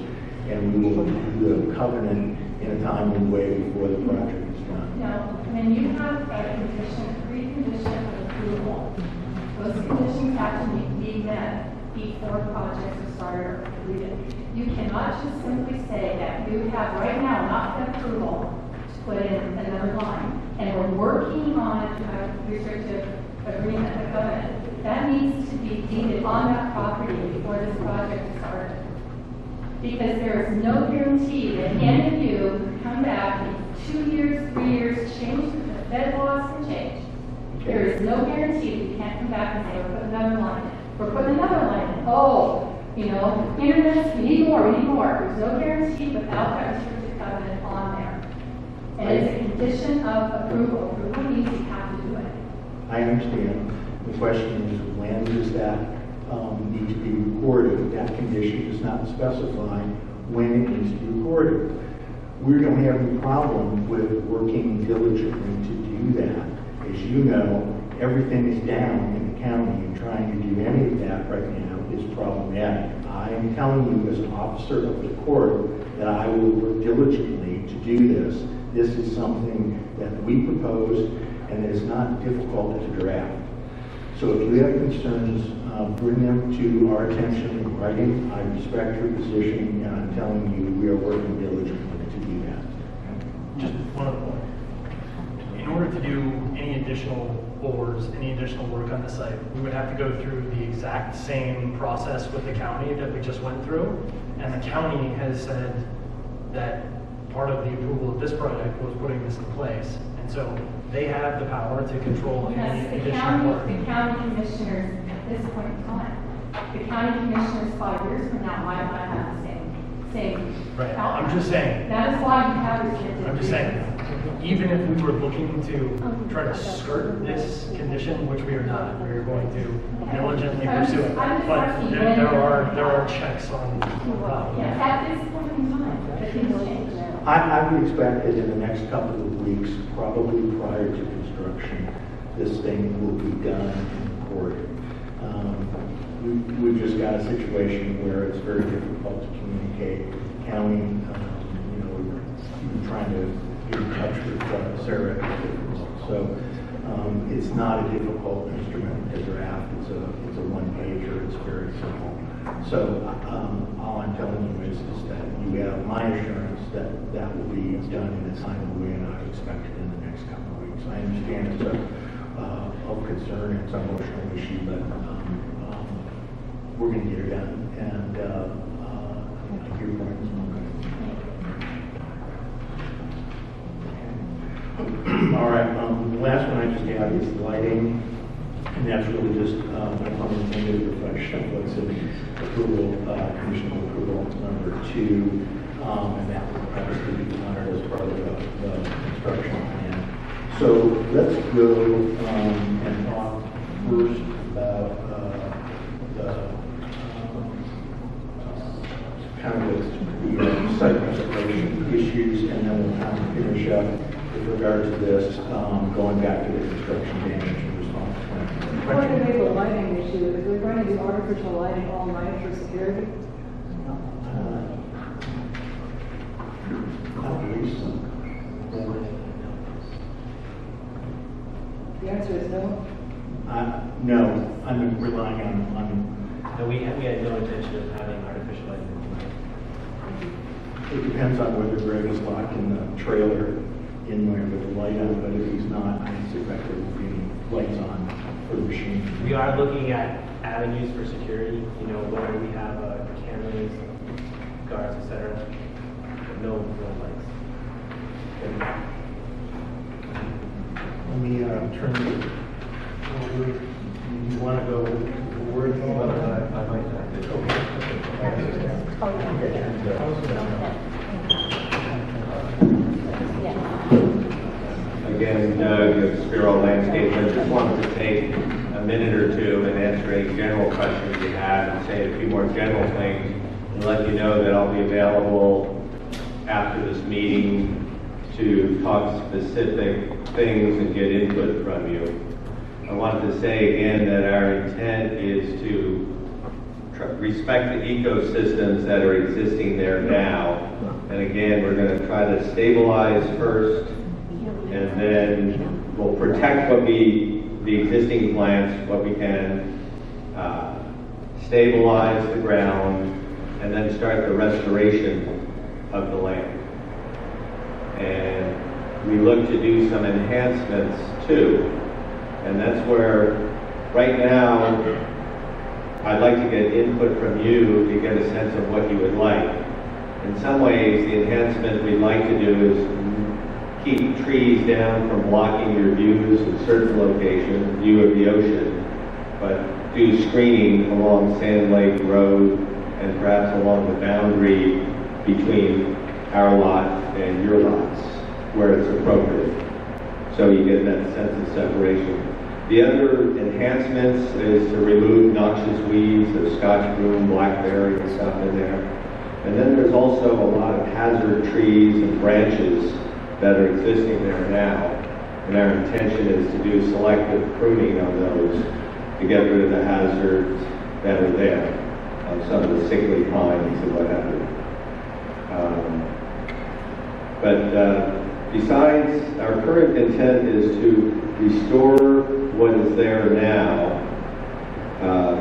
[SPEAKER 2] and we will do the covenant in a timely way before the project is done.
[SPEAKER 10] Now, when you have a precondition of approval, those conditions have to be met before projects are started or completed. You cannot just simply say that you have right now not the approval to put in another line, and we're working on a restrictive agreement, a covenant. That needs to be deeded on that property before this project is started. Because there is no guarantee that any of you come back in 2 years, 3 years, change the Fed laws can change. There is no guarantee that you can't come back and say, we're putting another line in. We're putting another line in. Oh, you know, internet, we need more, we need more. There's no guarantee without that restricted covenant on there. And it's a condition of approval. Approval means you have to do it.
[SPEAKER 2] I understand. The question is, when does that need to be recorded? That condition does not specify when it needs to be recorded. We don't have any problem with working diligently to do that. As you know, everything is down in the county, and trying to do any of that right now is problematic. I am telling you as an officer of the court that I will work diligently to do this. This is something that we proposed, and it is not difficult to draft. So if you have concerns, bring them to our attention in writing. I respect your position, and I'm telling you, we are working diligently to do that.
[SPEAKER 4] Just one other point. In order to do any additional bores, any additional work on the site, we would have to go through the exact same process with the county that we just went through. And the county has said that part of the approval of this project was putting this in place. And so they have the power to control any additional work.
[SPEAKER 10] The county commissioners at this point in time, the county commissioners 5 years from now might not have the same
[SPEAKER 4] Right,
[SPEAKER 10] outcome.
[SPEAKER 4] I'm just saying.
[SPEAKER 10] That is why you have restricted.
[SPEAKER 4] I'm just saying, even if we were looking to try to skirt this condition, which we are not, we are going to diligently pursue it. But there are checks on.
[SPEAKER 10] Yeah, at this point in time, the things change.
[SPEAKER 2] I would expect that in the next couple of weeks, probably prior to construction, this thing will be done and recorded. We've just got a situation where it's very difficult to communicate. County, we're trying to get in touch with Sarah. So it's not a difficult instrument to draft. It's a one-pager. It's very simple. So all I'm telling you is that you have my assurance that that will be done in a timely way, and I expect it in the next couple of weeks. I understand it's of concern, it's an emotional issue, but we're going to get it done, and I hear from you. All right, the last one I just have is lighting, and that's really just an intended reflection of what's in approval, conditional approval number 2, and that will obviously be honored as part of the construction plan. So let's go and talk first about the kind of the site preservation issues, and then we'll kind of finish up with regard to this, going back to the construction damage and response plan.
[SPEAKER 11] We're going to make a lighting issue. Is we're going to do artificial lighting all night for security?
[SPEAKER 2] I believe so.
[SPEAKER 11] The answer is no.
[SPEAKER 2] No, I'm relying on.
[SPEAKER 14] No, we had no intention of having artificial lighting tonight.
[SPEAKER 2] It depends on whether Greg is locking the trailer in there with the light on, but if he's not, I suspect there will be lights on for the machine.
[SPEAKER 14] We are looking at avenues for security, you know, whether we have cameras, guards, etc. But no lights.
[SPEAKER 2] Let me turn to, you want to go forward? I might
[SPEAKER 18] Again, Doug, Spiro Landscape, I just wanted to take a minute or two and answer any general questions you had and say a few more general things and let you know that I'll be available after this meeting to talk specific things and get input from you. I wanted to say again that our intent is to respect the ecosystems that are existing there now. And again, we're going to try to stabilize first, and then we'll protect the existing plants, what we can, stabilize the ground, and then start the restoration of the land. And we look to do some enhancements too. And that's where, right now, I'd like to get input from you to get a sense of what you would like. In some ways, the enhancement we'd like to do is keep trees down from blocking your views in certain locations, view of the ocean, but do screening along Sand Lake Road and perhaps along the boundary between our lot and your lots, where it's appropriate. So you get that sense of separation. The other enhancements is to remove noxious weeds, there's Scotch broom, blackberry and stuff in there. And then there's also a lot of hazard trees and branches that are existing there now. And our intention is to do selective pruning on those to get rid of the hazards that are there, on some of the sickly pines and what have you. Besides, our current intent is to restore what is there now.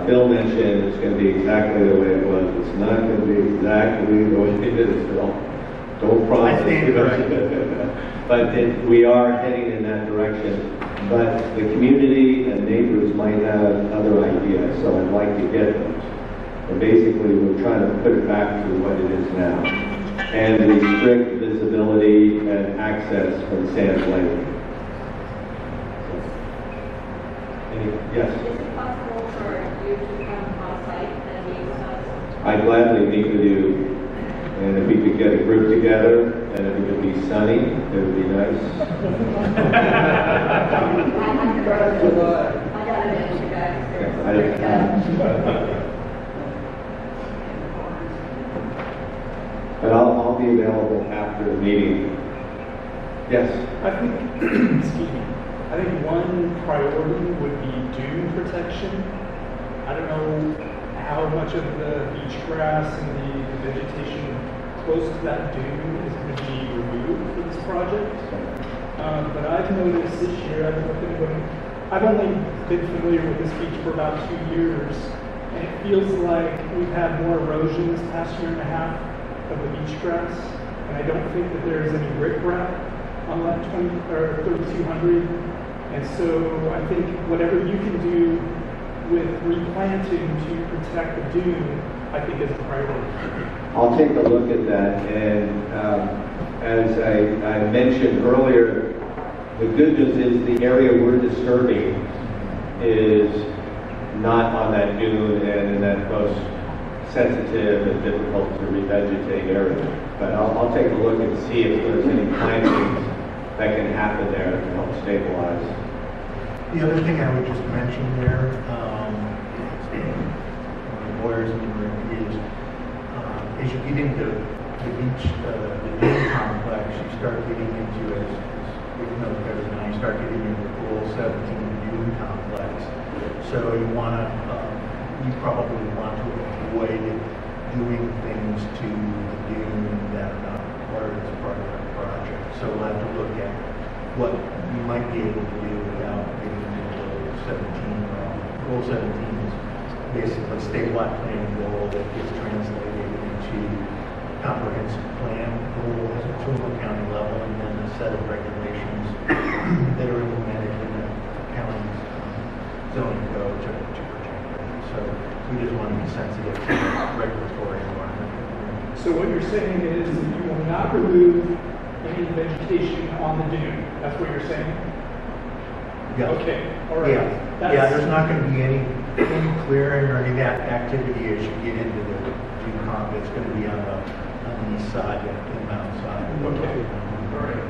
[SPEAKER 18] Phil mentioned it's going to be exactly the way it was. It's not going to be exactly the way it is, Phil. Don't promise. But we are heading in that direction. But the community and neighbors might have other ideas, so I'd like to get those. And basically, we're trying to put it back to what it is now, and restrict visibility and access from Sand Lake. Yes?
[SPEAKER 22] Is it possible for you to come on site and meet with us?
[SPEAKER 18] I'd gladly meet with you, and if we could get a group together, and if it would be sunny, it would be nice.
[SPEAKER 22] I got it in, you guys.
[SPEAKER 18] But I'll be available after the meeting. Yes?
[SPEAKER 13] I think, excuse me, I think one priority would be dune protection. I don't know how much of the beach grass and the vegetation close to that dune is going to be removed for this project. But I've noticed this year, I don't know if anybody, I've only been familiar with this beach for about 2 years, it feels like we've had more erosion this past year and a half of the beach grass, and I don't think that there's any riprap on that 3200. And so I think whatever you can do with replanting to protect the dune, I think is a priority.
[SPEAKER 18] I'll take a look at that, and as I mentioned earlier, the good news is the area we're disturbing is not on that dune and in that most sensitive and difficult to revegetate area. But I'll take a look and see if there's any plantings that can happen there to help stabilize.
[SPEAKER 2] The other thing I would just mention there, the lawyers in the room, is as you get into the beach, the dune complex, you start getting into, even though there's now, you start getting into the Pool 17 dune complex. So you probably want to avoid doing things to the dune that are not required as part of that project. So we'll have to look at what you might be able to do without getting into Goal 17. Goal 17 is basically a statewide planning goal that gets translated into comprehensive plan goal at a Tooele County level, and then a set of regulations that are implemented in the county's zoning code to protect that. So we just want to be sensitive to the regulatory environment.
[SPEAKER 13] So what you're saying is that you will not remove any vegetation on the dune. That's what you're saying?
[SPEAKER 2] Yeah.
[SPEAKER 13] Okay, all right.
[SPEAKER 2] Yeah, there's not going to be any clearing or any of that activity as you get into the dune comp. It's going to be on the east side, the mountain side.
[SPEAKER 13] Okay, all right.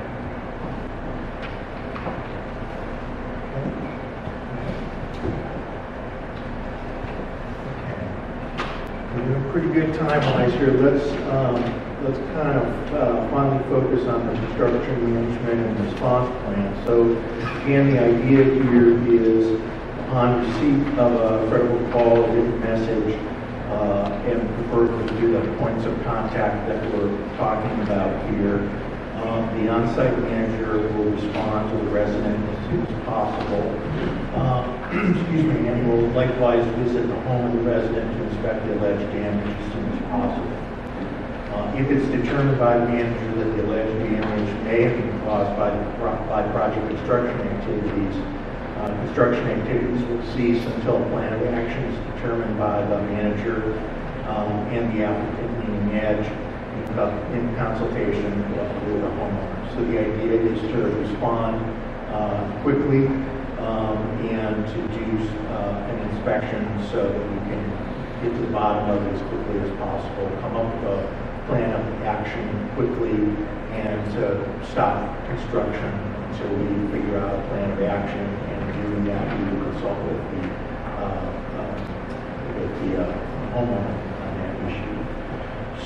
[SPEAKER 2] We're doing pretty good time-wise here. Let's kind of finally focus on the construction management and response plan. So again, the idea here is upon receipt of a credible call, a written message, and preferably through the points of contact that we're talking about here, the on-site manager will respond to the resident as soon as possible. And will likewise visit the home of the resident to inspect the alleged damage as soon as possible. If it's determined by the manager that the alleged damage may have been caused by project construction activities will cease until a plan of action is determined by the manager and the applicant, meaning EDGE, in consultation with the homeowner. So the idea is to respond quickly and to do an inspection so that we can get to the bottom of it as quickly as possible, come up with a plan of action quickly, and to stop construction until we figure out a plan of action. And doing that, we will consult with the homeowner on that issue.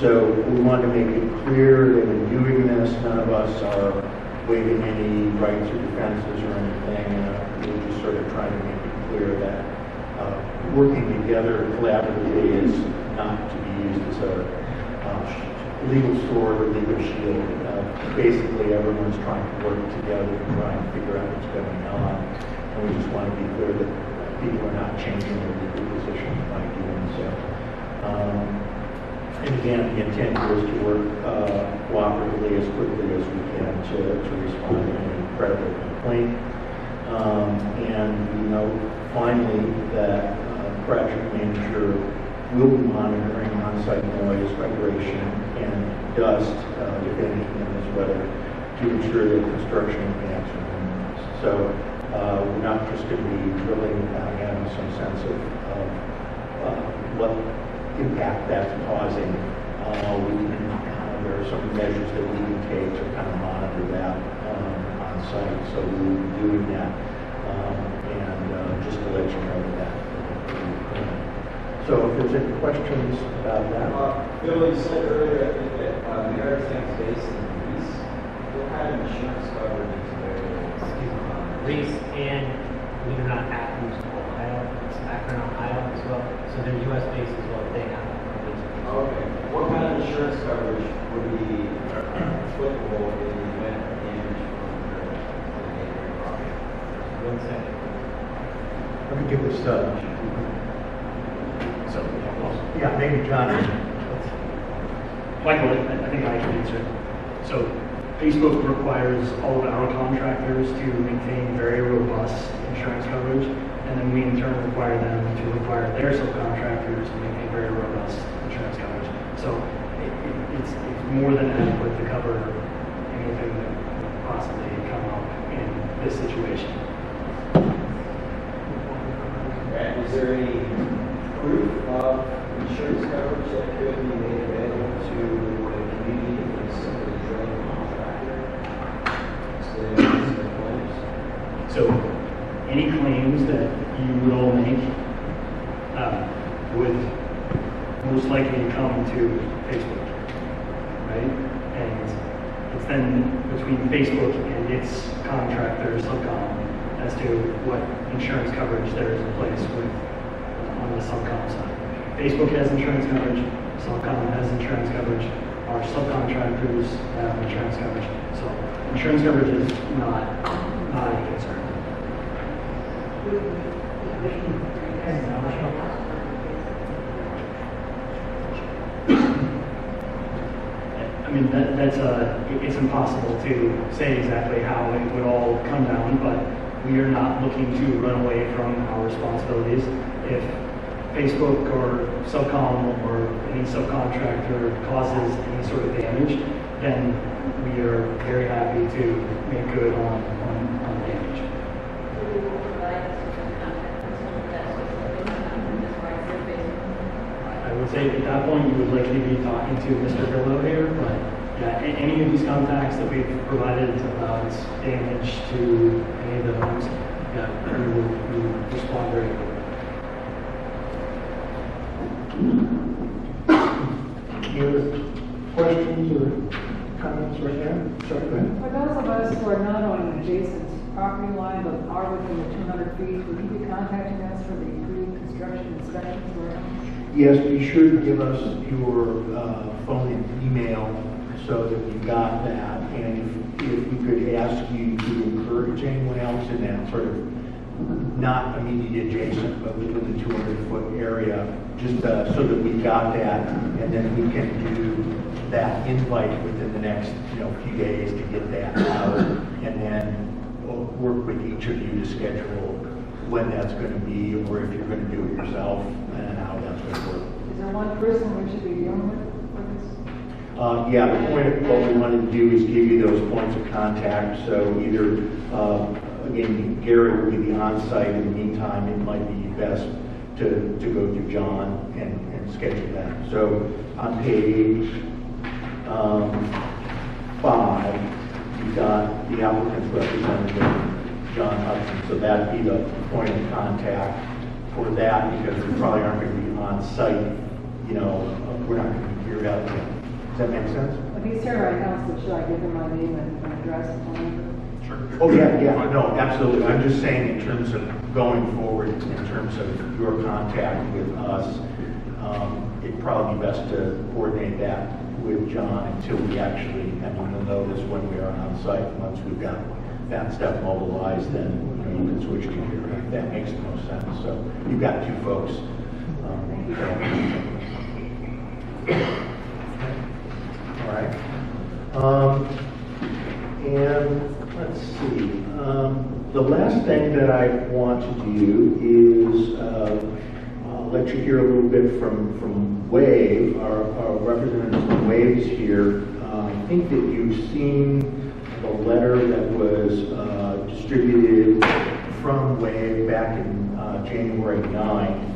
[SPEAKER 2] So we want to make it clear that in doing this, none of us are waiving any rights or defenses or anything. We're just sort of trying to make it clear that working together collaboratively is not to be used as a legal sword or legal shield. Basically, everyone's trying to work together to try and figure out what's going on. And we just want to be clear that people are not changing their legal position by doing so. And again, the intent is to work cooperatively as quickly as we can to respond to any credible complaint. And we know finally that project manager will be monitoring on-site noise, vibration, and dust, if anything, in this weather, to ensure that construction impacts are minimized. So we're not just going to be drilling without having some sense of what impact that's causing. There are some measures that we can take to kind of monitor that on site. So we'll be doing that, and just to let you know that. So if there's any questions about that.
[SPEAKER 6] Bill, you said earlier, I think, that Maritime Basin Greece, what kind of insurance coverage is there?
[SPEAKER 15] Greece and, believe it or not, Athens, Ohio, it's Akron, Ohio as well. So they're U.S. based as well. They have
[SPEAKER 6] Okay. What kind of insurance coverage would be applicable in the event of damage from the neighboring property?
[SPEAKER 15] 1 second.
[SPEAKER 2] Let me give this
[SPEAKER 6] So
[SPEAKER 1] Yeah, maybe John.
[SPEAKER 16] Michael, I think I can answer it. So Facebook requires all of our contractors to maintain very robust insurance coverage, and then we in turn require them to require their subcontractors to maintain very robust insurance coverage. So it's more than adequate to cover anything that could possibly come up in this situation.
[SPEAKER 8] Is there any proof of insurance coverage that could be made available to the community if it's simply a drilling contractor instead of their claims?
[SPEAKER 16] So any claims that you would all make would most likely come to Facebook, right? And it's then between Facebook and its contractor, Subcom, as to what insurance coverage there is in place with on the Subcom side. Facebook has insurance coverage, Subcom has insurance coverage, our subcontractors have insurance coverage. So insurance coverage is not a concern. I mean, it's impossible to say exactly how it would all come down, but we are not looking to run away from our responsibilities. If Facebook or Subcom or any subcontractor causes any sort of damage, then we are very happy to make good on damage. I would say at that point you would likely be talking to Mr. Grillo here, but yeah, any of these contacts that we've provided about damage to any of the homes, yeah, we will respond very quickly.
[SPEAKER 1] Any other questions or comments right now? Sorry, go ahead.
[SPEAKER 11] For those of us who are not on an adjacent property line but are within the 200 feet, would you be contacting us for the pre-construction inspections or?
[SPEAKER 1] Yes, be sure to give us your phone and email so that we've got that. And if we could ask you to encourage anyone else in that sort of not immediate adjacent, but within the 200-foot area, just so that we've got that, and then we can do that invite within the next few days to get that out, and then we'll work with each of you to schedule when that's going to be, or if you're going to do it yourself, and how that's going to work.
[SPEAKER 11] Is there one person we should be dealing with for this?
[SPEAKER 1] Yeah, the point of what we wanted to do is give you those points of contact. So either, again, Gary will be the on-site. In the meantime, it might be best to go to John and schedule that. So on page 5, you've got the applicant's representative, John Hudson. So that'd be the point of contact for that, because we probably aren't going to be on-site. We're not going to be here out there. Does that make sense?
[SPEAKER 11] If he's here right now, so should I give him my name and address and phone number?
[SPEAKER 1] Sure. Oh, yeah, no, absolutely. I'm just saying in terms of going forward, in terms of your contact with us, it'd probably be best to coordinate that with John until we actually, and we'll notice when we are on site. Once we've got that stuff mobilized, then you can switch to here. That makes the most sense. So you've got two folks. All right. And let's see. The last thing that I want to do is let you hear a little bit from Wave. Our representative from Wave is here. I think that you've seen the letter that was distributed from Wave back in January 9th.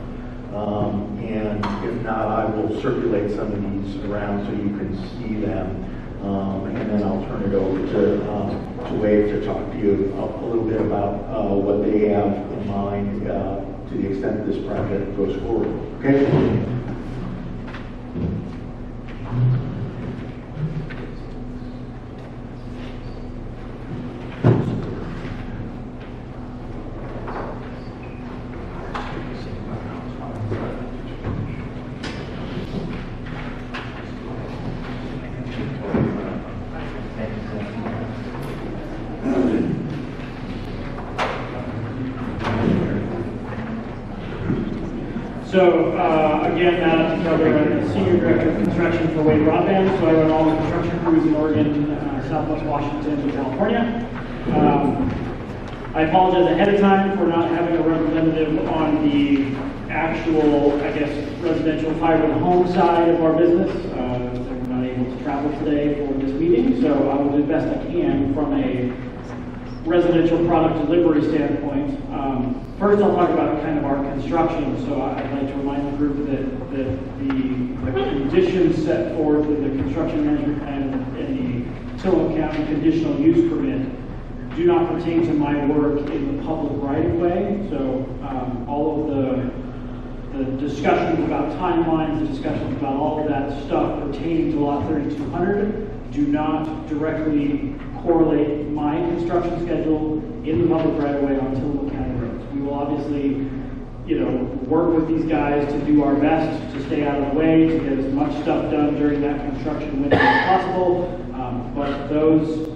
[SPEAKER 1] And if not, I will circulate some of these around so you can see them. And then I'll turn it over to Wave to talk to you a little bit about what they have in mind to the extent this project goes forward. Okay?
[SPEAKER 3] So, again, Matt Keller, I'm the Senior Director of Construction for Wave Broadband. So I run all the construction crews in Oregon, Southwest Washington, and California. I apologize ahead of time for not having a representative on the actual, I guess, residential fiber to home side of our business. They're not able to travel today for this meeting, so I will do the best I can from a residential product delivery standpoint. First, I'll talk about kind of our construction. So I'd like to remind the group that the conditions set forth in the construction management plan and the Tillamook County conditional use permit do not pertain to my work in the public right-of-way. So all of the discussions about timelines, the discussions about all of that stuff pertaining to Lot 3200 do not directly correlate my construction schedule in the public right-of-way on Tillamook County roads. We will obviously, work with these guys to do our best to stay out of the way, to get as much stuff done during that construction window as possible. But those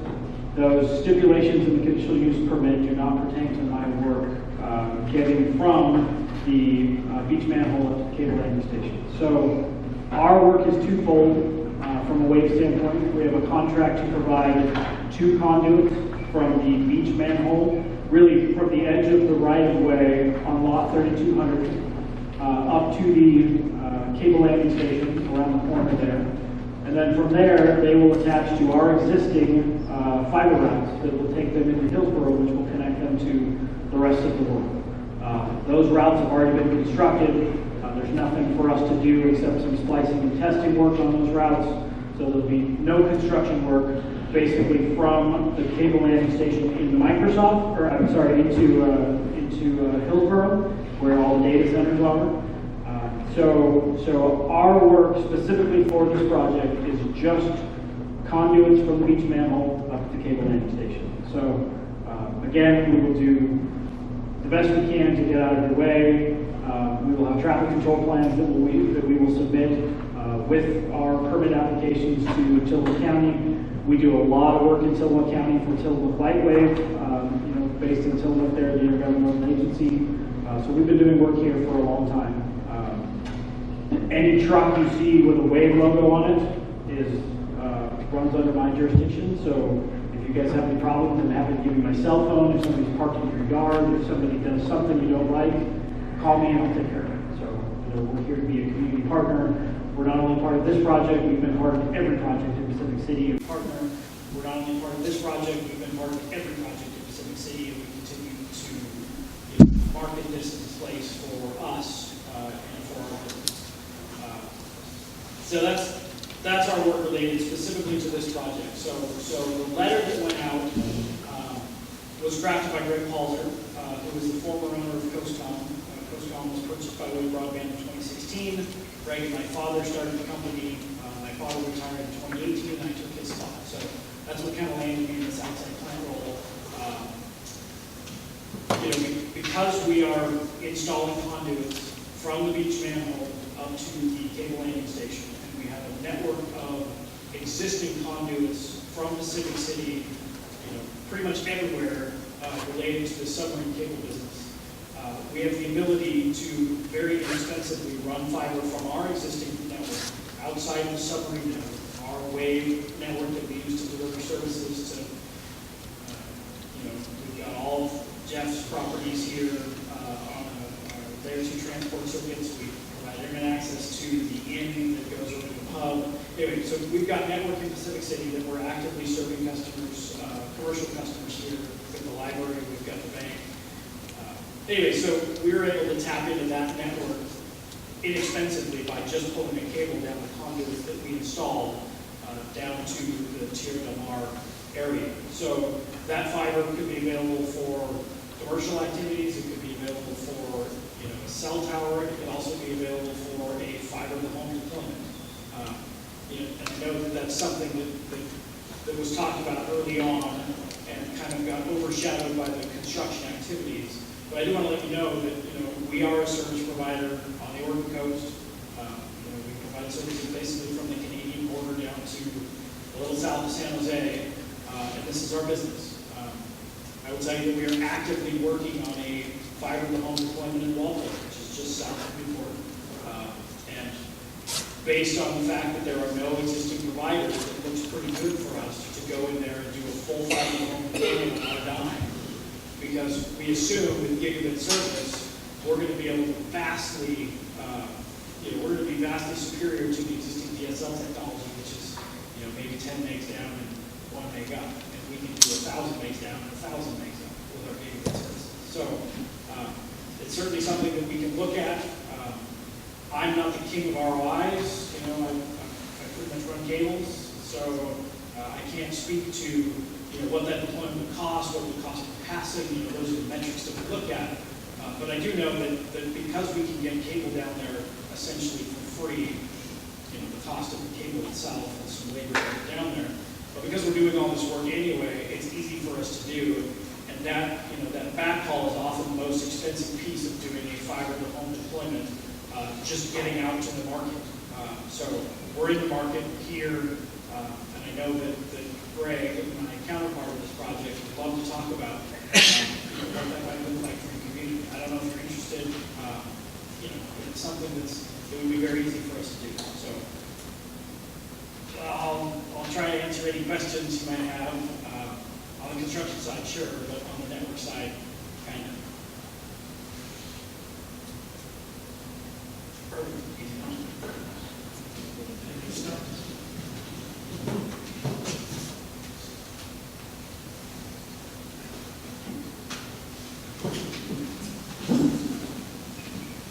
[SPEAKER 3] stipulations in the conditional use permit do not pertain to my work getting from the beach manhole up to the cable landing station. So our work is twofold. From a wave standpoint, we have a contract to provide 2 conduits from the beach manhole, really from the edge of the right-of-way on lot 3200 up to the cable landing station around the corner there. And then from there, they will attach to our existing fiber routes that will take them into Hillsborough, which will connect them to the rest of the world. Those routes have already been constructed. There's nothing for us to do except some splicing and testing work on those routes. So there'll be no construction work basically from the cable landing station into Microsoft, or I'm sorry, into Hillsborough, where all the data centers are. So our work specifically for this project is just conduits from the beach manhole up to the cable landing station. So again, we will do the best we can to get out of the way. We will have traffic control plans that we will submit with our permit applications to Tillamook County. We do a lot of work in Tillamook County for Tillamook Lightwave, based in Tillamook there, the intergovernmental agency. So we've been doing work here for a long time. Any truck you see with a Wave logo on it runs under my jurisdiction. So if you guys have any problems, I'm happy to give you my cell phone. If somebody's parked in your yard, if somebody does something you don't like, call me and I'll take care of it. So we're here to be a community partner. We're not only part of this project, we've been part of every project in Pacific City. Partner. We're not only part of this project, we've been part of every project in Pacific City, and we continue to market this as a place for us and for our business. So that's our work related specifically to this project. So the letter that went out was drafted by Greg Halser, who was the former owner of CoastCom. CoastCom was purchased by Wave Broadband in 2016. Greg and my father started the company. My father retired in 2018, and I took his spot. So that's what kind of landed me in this outside plant role. Because we are installing conduits from the beach manhole up to the cable landing station, and we have a network of existing conduits from Pacific City, pretty much everywhere related to the submarine cable business. We have the ability to very inexpensively run fiber from our existing network outside the submarine network, our Wave network that we use to deliver services to, we've got all of Jeff's properties here on our layer 2 transport circuits. We provide internet access to the inn that goes over to the pub. Anyway, so we've got network in Pacific City that we're actively serving customers, commercial customers here. We've got the library, we've got the bank. Anyway, so we were able to tap into that network inexpensively by just pulling a cable down the conduits that we installed down to the Tierra del Mar area. So that fiber could be available for commercial activities. It could be available for a cell tower. It could also be available for a fiber to home deployment. And I know that that's something that was talked about early on and kind of got overshadowed by the construction activities. But I do want to let you know that we are a service provider on the Oregon coast. We provide services basically from the Canadian border down to a little south of San Jose, and this is our business. I would tell you that we are actively working on a fiber to home deployment in Walpole, which is just south of Newport. And based on the fact that there are no existing providers, it looks pretty good for us to go in there and do a full fiber home deployment on a dime. Because we assume with gigabit service, we're going to be able to vastly, we're going to be vastly superior to the existing DSL technology, which is, maybe 10 megs down and 1 meg up. And we can do 1,000 megs down and 1,000 megs up with our gigabit services. So it's certainly something that we can look at. I'm not the king of ROIs. I pretty much run cables, so I can't speak to what that deployment would cost, what it would cost for passing. Those are the metrics that we look at. But I do know that because we can get cable down there essentially for free, the cost of the cable itself and some labor to get down there. But because we're doing all this work anyway, it's easy for us to do. And that, that backhaul is often the most expensive piece of doing a fiber to home deployment, just getting out to the market. So we're in the market here, and I know that Greg, my counterpart of this project, would love to talk about what that might look like for the community. I don't know if you're interested. It's something that would be very easy for us to do. So I'll try to answer any questions you might have. On the construction side, sure, but on the network side, kind of. Perfect. Easy enough.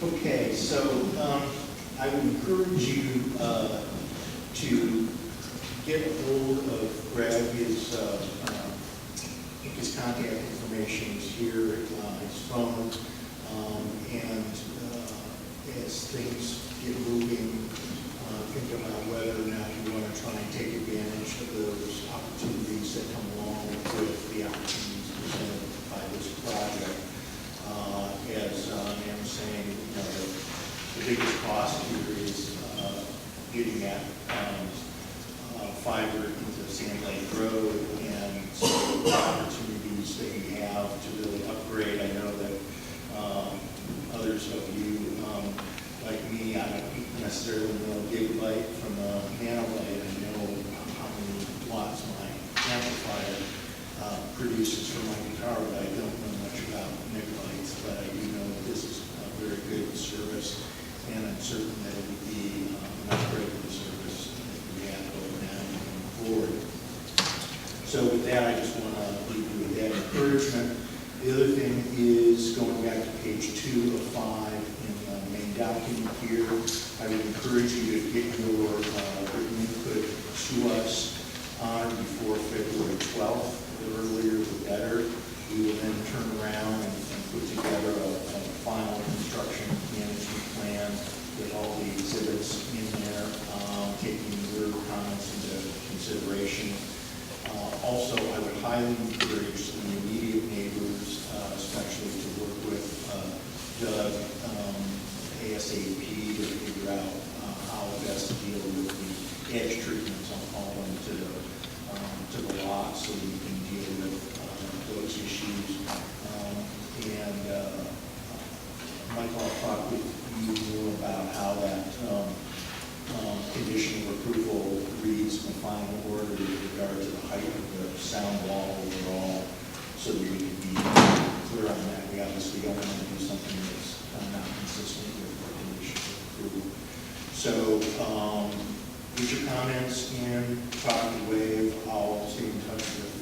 [SPEAKER 2] Okay, so I would encourage you to get a hold of Greg. His contact information is here, his phone, and as things get moving, think about whether or not you want to try and take advantage of those opportunities that come along with the opportunities presented by this project. As Ann was saying, the biggest cost here is getting at fiber into Sand Lake Road, and so the opportunities that you have to really upgrade. I know that others of you, like me, I don't necessarily know gigabyte from a nanobyte. I know how many watts my amplifier produces for my guitar, but I don't know much about megabytes. But I do know that this is a very good service, and I'm certain that it would be an upgrade of the service that we have both now and going forward. So with that, I just want to leave you with that encouragement. The other thing is going back to page 2 of 5 in the main document here. I would encourage you to get your written input to us on before February 12th. The earlier the better. We will then turn around and put together a final construction management plan with all the exhibits in there, taking your comments into consideration. Also, I would highly encourage the immediate neighbors, especially to work with Doug ASAP to figure out how best to deal with the edge treatments, I'll call them, to the lot, so we can deal with those issues. Michael, I'll talk with you about how that condition of approval reads in the final order with regard to the height of the sound wall overall, so that we can be clear on that. We obviously don't want to do something that's not consistent with the condition of approval. So, get your comments in, talk to Wave. I'll stay in touch with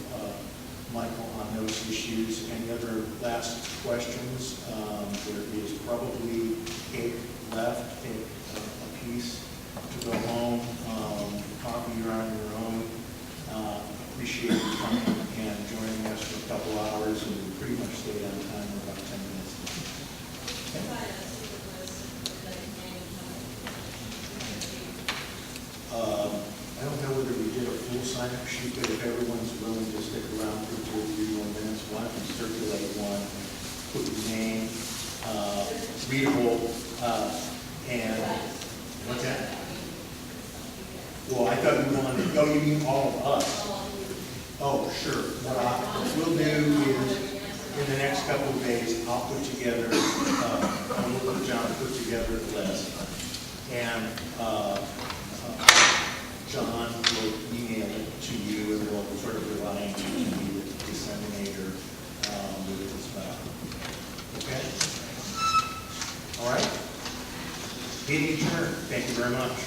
[SPEAKER 2] Michael on those issues. Any other last questions? There is probably cake left, a piece to go home. Coffee, you're on your own. Appreciate you coming and joining us for a couple hours, and we pretty much stayed on time for about 10 minutes. Okay. I don't know whether we did a full sign-up sheet, but if everyone's willing to stick around for 2 or 3 more minutes, why don't we circulate one, put your name, readable, and what's that? Well, I thought you wanted to, you mean all of us? Oh, sure. What we'll do is, in the next couple of days, I'll put together, I'll work with John to put together a list. And John will email it to you, and we'll sort of rely on you to be the disseminator with it as well. Okay? All right? Meeting adjourned. Thank you very much.